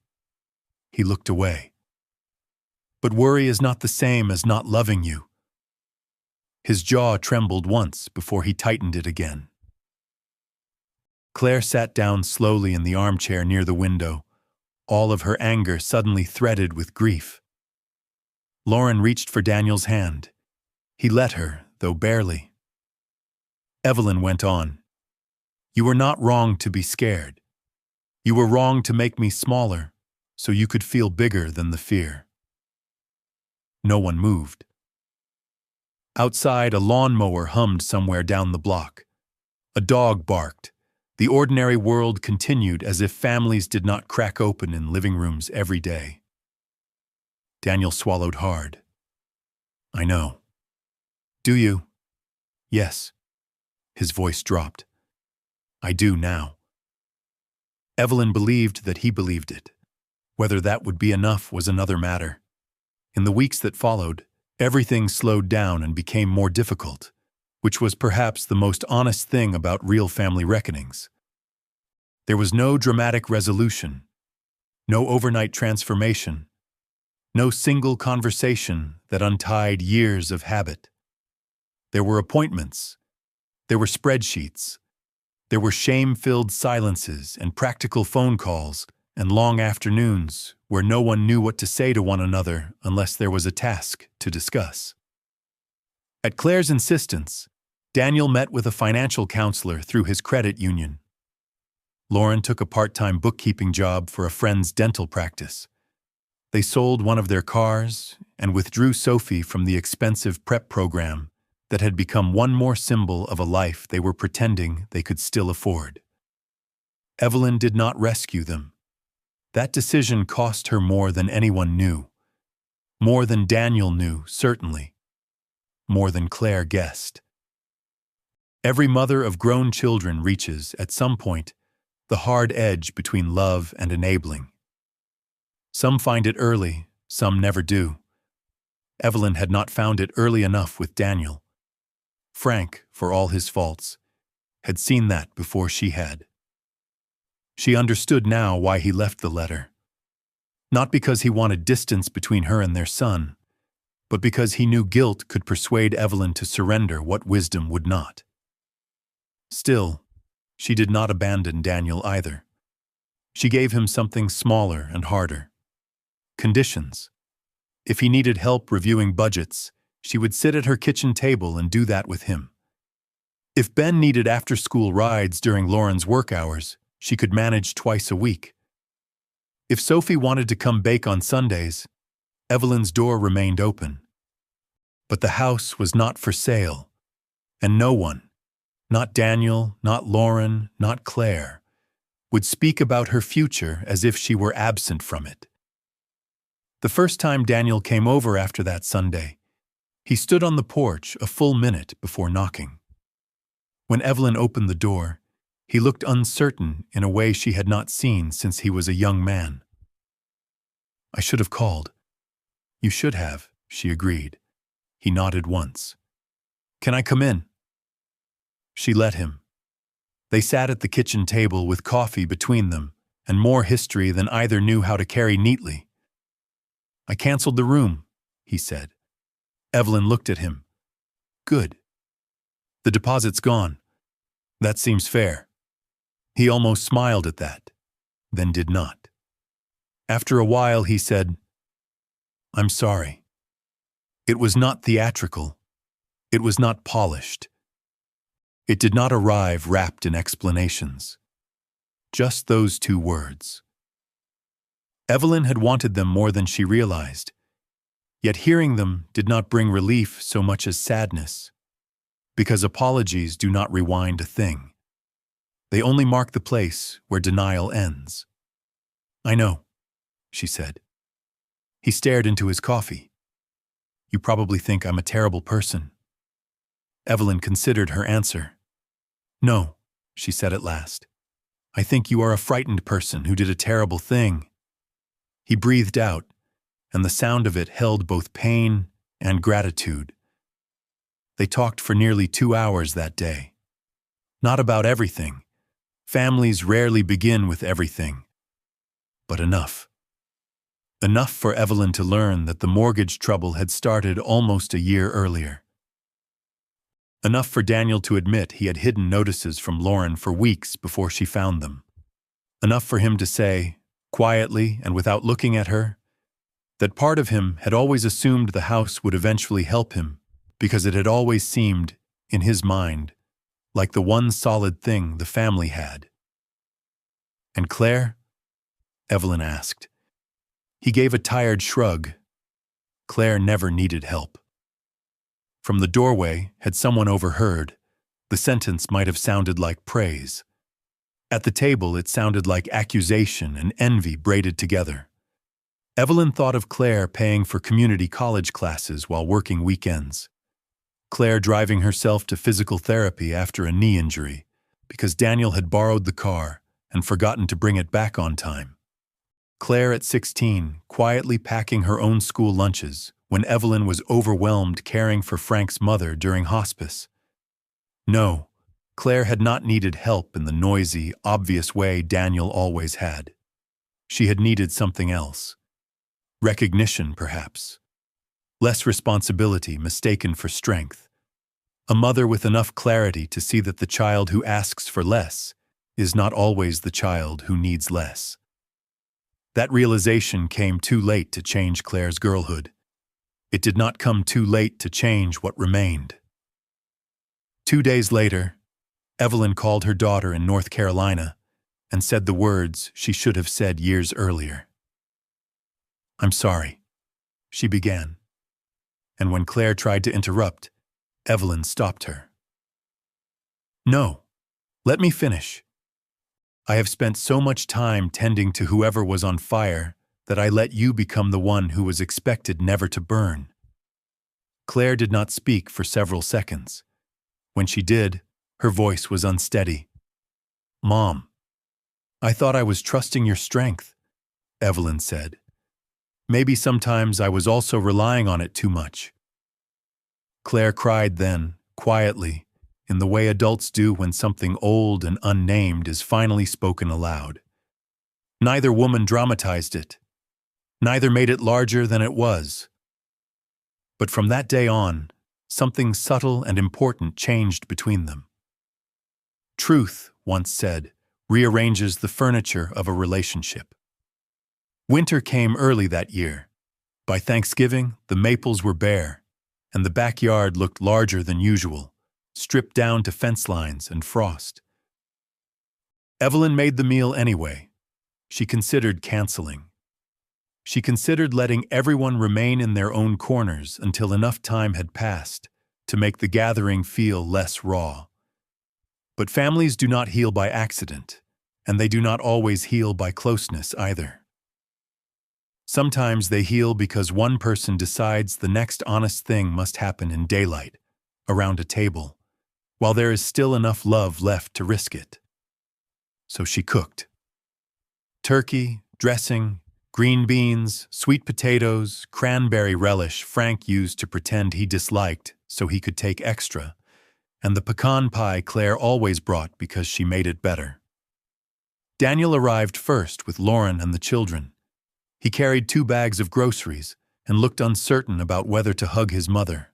He looked away. But worry is not the same as not loving you. His jaw trembled once before he tightened it again. Claire sat down slowly in the armchair near the window, all of her anger suddenly threaded with grief. Lauren reached for Daniel's hand. He let her, though barely. Evelyn went on. You were not wrong to be scared. You were wrong to make me smaller, so you could feel bigger than the fear. No one moved. Outside, a lawnmower hummed somewhere down the block. A dog barked. The ordinary world continued as if families did not crack open in living rooms every day. Daniel swallowed hard. I know. Do you? Yes. His voice dropped. I do now. Evelyn believed that he believed it. Whether that would be enough was another matter. In the weeks that followed, everything slowed down and became more difficult, which was perhaps the most honest thing about real family reckonings. There was no dramatic resolution, no overnight transformation, no single conversation that untied years of habit. There were appointments, there were spreadsheets, there were shame-filled silences and practical phone calls and long afternoons where no one knew what to say to one another unless there was a task to discuss. At Claire's insistence, Daniel met with a financial counselor through his credit union. Lauren took a part-time bookkeeping job for a friend's dental practice. They sold one of their cars and withdrew Sophie from the expensive prep program that had become one more symbol of a life they were pretending they could still afford. Evelyn did not rescue them. That decision cost her more than anyone knew. More than Daniel knew, certainly. More than Claire guessed. Every mother of grown children reaches, at some point, the hard edge between love and enabling. Some find it early, some never do. Evelyn had not found it early enough with Daniel. Frank, for all his faults, had seen that before she had. She understood now why he left the letter. Not because he wanted distance between her and their son, but because he knew guilt could persuade Evelyn to surrender what wisdom would not. Still, she did not abandon Daniel either. She gave him something smaller and harder. Conditions. If he needed help reviewing budgets, she would sit at her kitchen table and do that with him. If Ben needed after-school rides during Lauren's work hours, she could manage twice a week. If Sophie wanted to come bake on Sundays, Evelyn's door remained open. But the house was not for sale, and no one, not Daniel, not Lauren, not Claire, would speak about her future as if she were absent from it. The first time Daniel came over after that Sunday, he stood on the porch a full minute before knocking. When Evelyn opened the door, he looked uncertain in a way she had not seen since he was a young man. "I should have called." "You should have," she agreed. He nodded once. "Can I come in?" She let him. They sat at the kitchen table with coffee between them and more history than either knew how to carry neatly. "I canceled the room," he said. Evelyn looked at him. "Good. The deposit's gone. That seems fair." He almost smiled at that, then did not. After a while he said, "I'm sorry." It was not theatrical. It was not polished. It did not arrive wrapped in explanations. Just those two words. Evelyn had wanted them more than she realized, yet hearing them did not bring relief so much as sadness, because apologies do not rewind a thing. They only mark the place where denial ends. "I know," she said. He stared into his coffee. "You probably think I'm a terrible person." Evelyn considered her answer. "No," she said at last. "I think you are a frightened person who did a terrible thing." He breathed out, and the sound of it held both pain and gratitude. They talked for nearly 2 hours that day. Not about everything. Families rarely begin with everything. But enough. Enough for Evelyn to learn that the mortgage trouble had started almost a year earlier. Enough for Daniel to admit he had hidden notices from Lauren for weeks before she found them. Enough for him to say, quietly and without looking at her, that part of him had always assumed the house would eventually help him because it had always seemed, in his mind, like the one solid thing the family had. "And Claire?" Evelyn asked. He gave a tired shrug. Claire never needed help. From the doorway, had someone overheard, the sentence might have sounded like praise. At the table, it sounded like accusation and envy braided together. Evelyn thought of Claire paying for community college classes while working weekends. Claire driving herself to physical therapy after a knee injury because Daniel had borrowed the car and forgotten to bring it back on time. Claire at 16, quietly packing her own school lunches when Evelyn was overwhelmed caring for Frank's mother during hospice. No, Claire had not needed help in the noisy, obvious way Daniel always had. She had needed something else. Recognition, perhaps. Less responsibility mistaken for strength. A mother with enough clarity to see that the child who asks for less is not always the child who needs less. That realization came too late to change Claire's girlhood. It did not come too late to change what remained. 2 days later, Evelyn called her daughter in North Carolina and said the words she should have said years earlier. "I'm sorry," she began. And when Claire tried to interrupt, Evelyn stopped her. "No, let me finish. I have spent so much time tending to whoever was on fire that I let you become the one who was expected never to burn." Claire did not speak for several seconds. When she did, her voice was unsteady. "Mom, I thought I was trusting your strength," Evelyn said. "Maybe sometimes I was also relying on it too much." Claire cried then, quietly, in the way adults do when something old and unnamed is finally spoken aloud. Neither woman dramatized it. Neither made it larger than it was. But from that day on, something subtle and important changed between them. Truth, once said, rearranges the furniture of a relationship. Winter came early that year. By Thanksgiving, the maples were bare, and the backyard looked larger than usual, stripped down to fence lines and frost. Evelyn made the meal anyway. She considered canceling. She considered letting everyone remain in their own corners until enough time had passed to make the gathering feel less raw. But families do not heal by accident, and they do not always heal by closeness either. Sometimes they heal because one person decides the next honest thing must happen in daylight, around a table, while there is still enough love left to risk it. So she cooked. Turkey, dressing, green beans, sweet potatoes, cranberry relish Frank used to pretend he disliked so he could take extra, and the pecan pie Claire always brought because she made it better. Daniel arrived first with Lauren and the children. He carried 2 bags of groceries and looked uncertain about whether to hug his mother.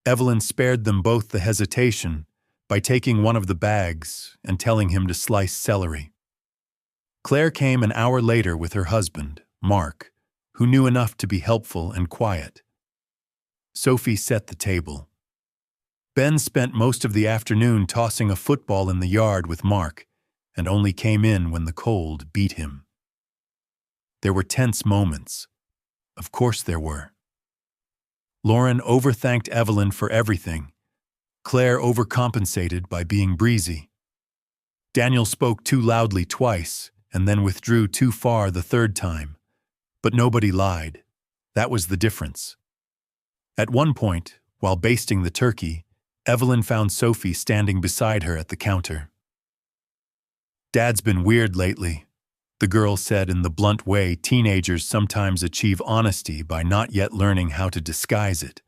Evelyn spared them both the hesitation by taking one of the bags and telling him to slice celery. Claire came an hour later with her husband, Mark, who knew enough to be helpful and quiet. Sophie set the table. Ben spent most of the afternoon tossing a football in the yard with Mark and only came in when the cold beat him. There were tense moments. Of course there were. Lauren overthanked Evelyn for everything. Claire overcompensated by being breezy. Daniel spoke too loudly twice and then withdrew too far the third time. But nobody lied. That was the difference. At one point, while basting the turkey, Evelyn found Sophie standing beside her at the counter. "Dad's been weird lately," the girl said in the blunt way teenagers sometimes achieve honesty by not yet learning how to disguise it.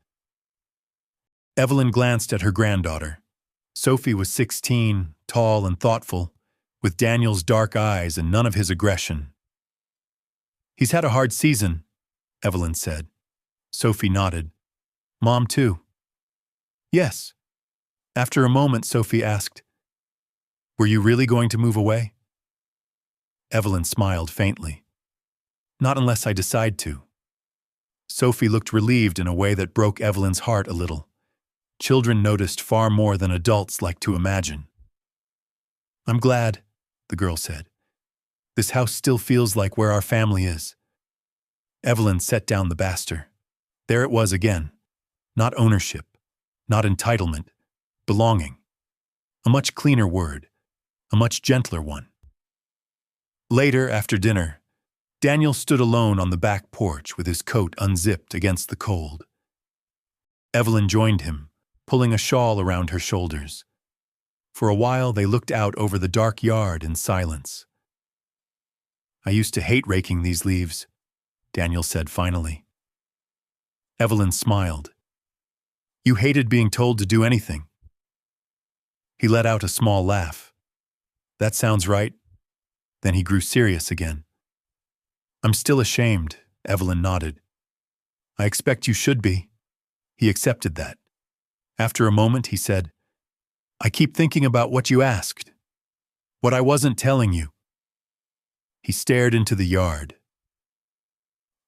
Evelyn glanced at her granddaughter. Sophie was 16, tall and thoughtful, with Daniel's dark eyes and none of his aggression. "He's had a hard season," Evelyn said. Sophie nodded. "Mom, too?" "Yes." After a moment, Sophie asked, "Were you really going to move away?" Evelyn smiled faintly. "Not unless I decide to." Sophie looked relieved in a way that broke Evelyn's heart a little. Children noticed far more than adults like to imagine. "I'm glad," the girl said. "This house still feels like where our family is." Evelyn set down the baster. There it was again. Not ownership, not entitlement, belonging. A much cleaner word, a much gentler one. Later, after dinner, Daniel stood alone on the back porch with his coat unzipped against the cold. Evelyn joined him, pulling a shawl around her shoulders. For a while they looked out over the dark yard in silence. "I used to hate raking these leaves," Daniel said finally. Evelyn smiled. "You hated being told to do anything." He let out a small laugh. That sounds right. Then he grew serious again. I'm still ashamed, Evelyn nodded. I expect you should be. He accepted that. After a moment, he said, I keep thinking about what you asked. What I wasn't telling you. He stared into the yard.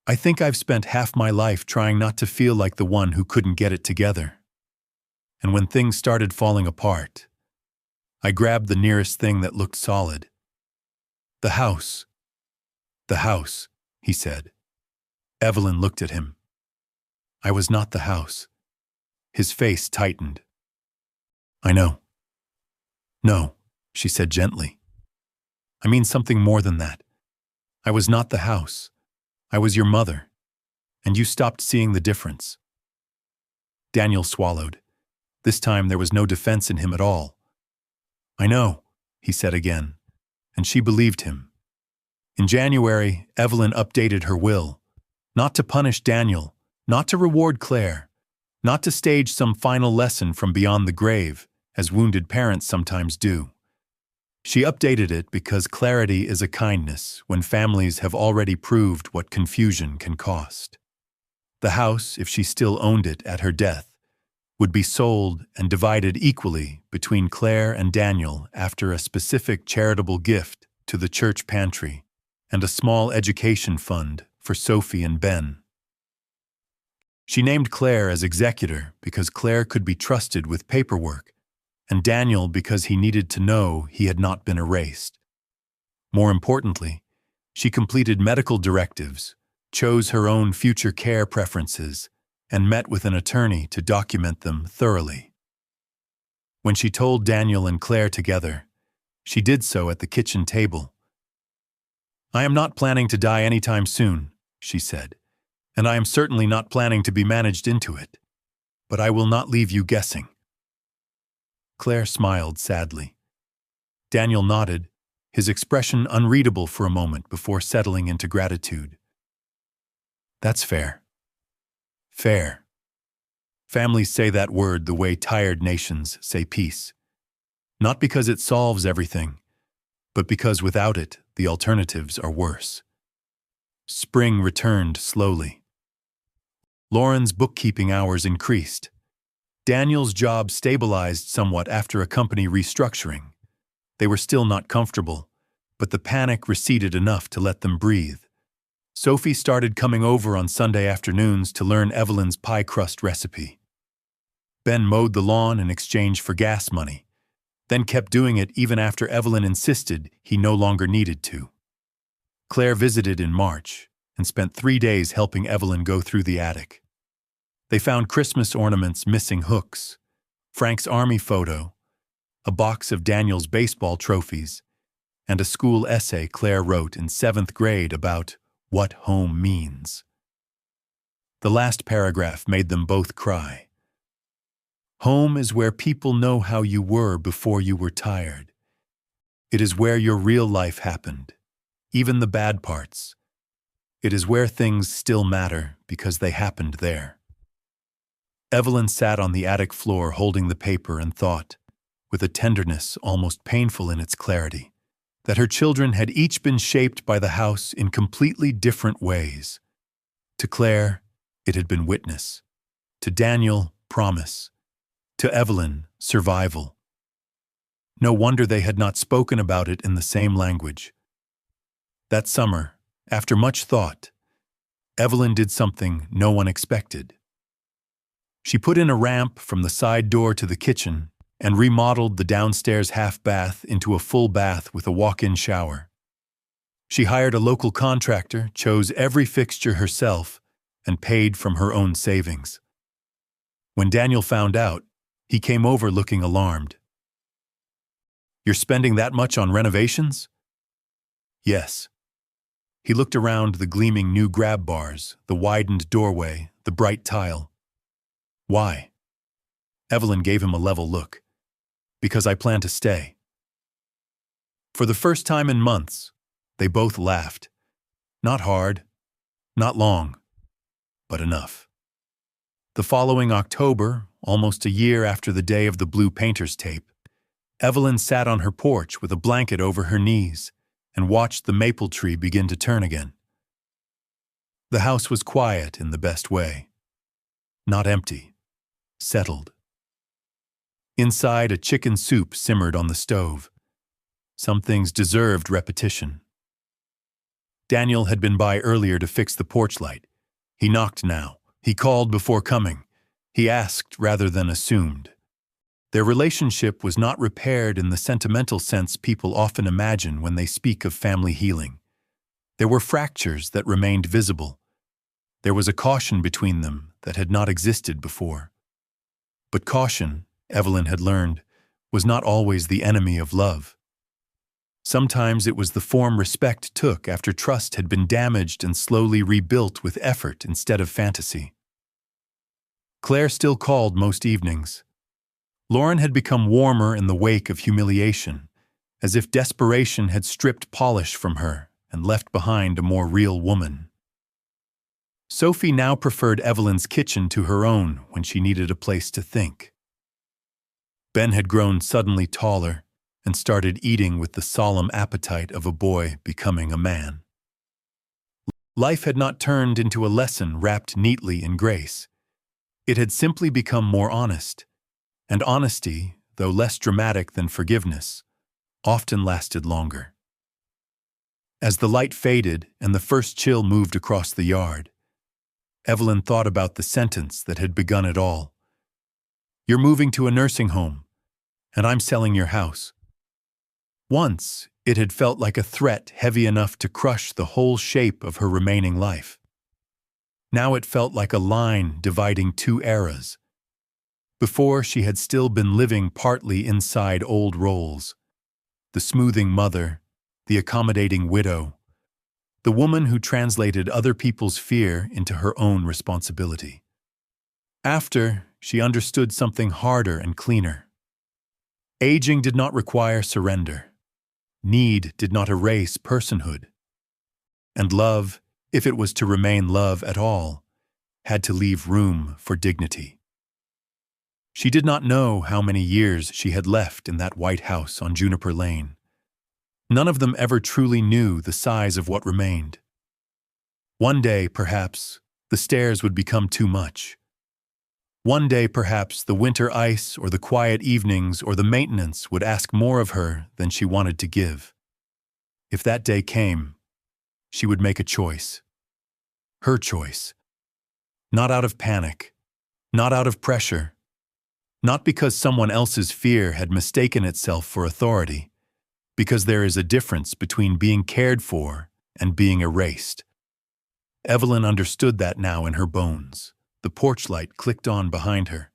I think I've spent half my life trying not to feel like the one who couldn't get it together. And when things started falling apart, I grabbed the nearest thing that looked solid. The house. The house, he said. Evelyn looked at him. I was not the house. His face tightened. I know. No, she said gently. I mean something more than that. I was not the house. I was your mother, and you stopped seeing the difference. Daniel swallowed. This time there was no defense in him at all. I know, he said again, and she believed him. In January, Evelyn updated her will, not to punish Daniel, not to reward Claire, not to stage some final lesson from beyond the grave, as wounded parents sometimes do. She updated it because clarity is a kindness when families have already proved what confusion can cost. The house, if she still owned it at her death, would be sold and divided equally between Claire and Daniel after a specific charitable gift to the church pantry and a small education fund for Sophie and Ben. She named Claire as executor because Claire could be trusted with paperwork, and Daniel because he needed to know he had not been erased. More importantly, she completed medical directives, chose her own future care preferences, and met with an attorney to document them thoroughly. When she told Daniel and Claire together, she did so at the kitchen table. I am not planning to die anytime soon, she said, and I am certainly not planning to be managed into it. But I will not leave you guessing. Claire smiled sadly. Daniel nodded, his expression unreadable for a moment before settling into gratitude. That's fair. Fair. Families say that word the way tired nations say peace. Not because it solves everything, but because without it, the alternatives are worse. Spring returned slowly. Lauren's bookkeeping hours increased. Daniel's job stabilized somewhat after a company restructuring. They were still not comfortable, but the panic receded enough to let them breathe. Sophie started coming over on Sunday afternoons to learn Evelyn's pie crust recipe. Ben mowed the lawn in exchange for gas money, then kept doing it even after Evelyn insisted he no longer needed to. Claire visited in March and spent 3 days helping Evelyn go through the attic. They found Christmas ornaments missing hooks, Frank's army photo, a box of Daniel's baseball trophies, and a school essay Claire wrote in 7th grade about what home means. The last paragraph made them both cry. Home is where people know how you were before you were tired. It is where your real life happened, even the bad parts. It is where things still matter because they happened there. Evelyn sat on the attic floor holding the paper and thought, with a tenderness almost painful in its clarity, that her children had each been shaped by the house in completely different ways. To Claire, it had been witness. To Daniel, promise. To Evelyn, survival. No wonder they had not spoken about it in the same language. That summer, after much thought, Evelyn did something no one expected. She put in a ramp from the side door to the kitchen and remodeled the downstairs half bath into a full bath with a walk-in shower. She hired a local contractor, chose every fixture herself, and paid from her own savings. When Daniel found out, he came over looking alarmed. You're spending that much on renovations? Yes. He looked around the gleaming new grab bars, the widened doorway, the bright tile. Why? Evelyn gave him a level look. Because I plan to stay. For the first time in months, they both laughed. Not hard, not long, but enough. The following October, almost a year after the day of the blue painter's tape, Evelyn sat on her porch with a blanket over her knees and watched the maple tree begin to turn again. The house was quiet in the best way. Not empty, settled. Inside, a chicken soup simmered on the stove. Some things deserved repetition. Daniel had been by earlier to fix the porch light. He knocked now. He called before coming. He asked rather than assumed. Their relationship was not repaired in the sentimental sense people often imagine when they speak of family healing. There were fractures that remained visible. There was a caution between them that had not existed before. But caution, Evelyn had learned, was not always the enemy of love. Sometimes it was the form respect took after trust had been damaged and slowly rebuilt with effort instead of fantasy. Claire still called most evenings. Lauren had become warmer in the wake of humiliation, as if desperation had stripped polish from her and left behind a more real woman. Sophie now preferred Evelyn's kitchen to her own when she needed a place to think. Ben had grown suddenly taller and started eating with the solemn appetite of a boy becoming a man. Life had not turned into a lesson wrapped neatly in grace. It had simply become more honest, and honesty, though less dramatic than forgiveness, often lasted longer. As the light faded and the first chill moved across the yard, Evelyn thought about the sentence that had begun it all. "You're moving to a nursing home, and I'm selling your house." Once, it had felt like a threat heavy enough to crush the whole shape of her remaining life. Now it felt like a line dividing two eras. Before, she had still been living partly inside old roles. The smoothing mother, the accommodating widow, the woman who translated other people's fear into her own responsibility. After, she understood something harder and cleaner. Aging did not require surrender. Need did not erase personhood. And love, if it was to remain love at all, had to leave room for dignity. She did not know how many years she had left in that white house on Juniper Lane. None of them ever truly knew the size of what remained. One day, perhaps, the stairs would become too much. One day, perhaps, the winter ice or the quiet evenings or the maintenance would ask more of her than she wanted to give. If that day came, she would make a choice. Her choice. Not out of panic, not out of pressure, not because someone else's fear had mistaken itself for authority, because there is a difference between being cared for and being erased. Evelyn understood that now in her bones. The porch light clicked on behind her.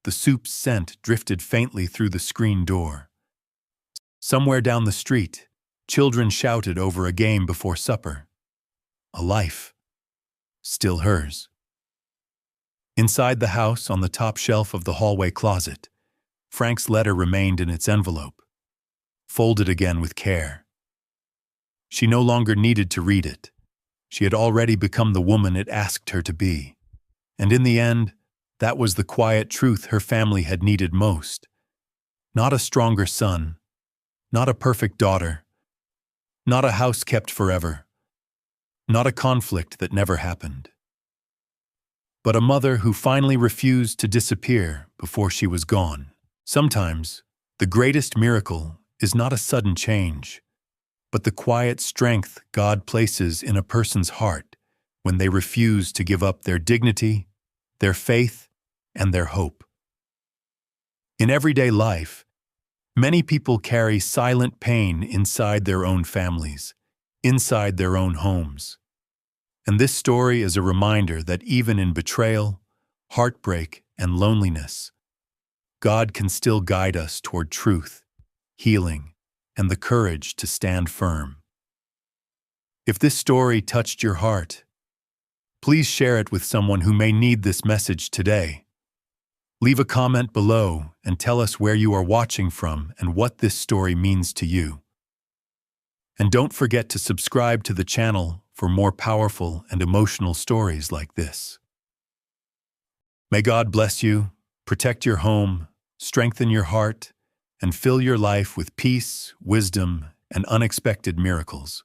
The soup's scent drifted faintly through the screen door. Somewhere down the street, children shouted over a game before supper. A life. Still hers. Inside the house, on the top shelf of the hallway closet, Frank's letter remained in its envelope, folded again with care. She no longer needed to read it. She had already become the woman it asked her to be. And in the end, that was the quiet truth her family had needed most. Not a stronger son, not a perfect daughter, not a house kept forever, not a conflict that never happened, but a mother who finally refused to disappear before she was gone. Sometimes, the greatest miracle is not a sudden change, but the quiet strength God places in a person's heart when they refuse to give up their dignity, their faith, and their hope. In everyday life, many people carry silent pain inside their own families, inside their own homes. And this story is a reminder that even in betrayal, heartbreak, and loneliness, God can still guide us toward truth, healing, and the courage to stand firm. If this story touched your heart, please share it with someone who may need this message today. Leave a comment below and tell us where you are watching from and what this story means to you. And don't forget to subscribe to the channel for more powerful and emotional stories like this. May God bless you, protect your home, strengthen your heart, and fill your life with peace, wisdom, and unexpected miracles.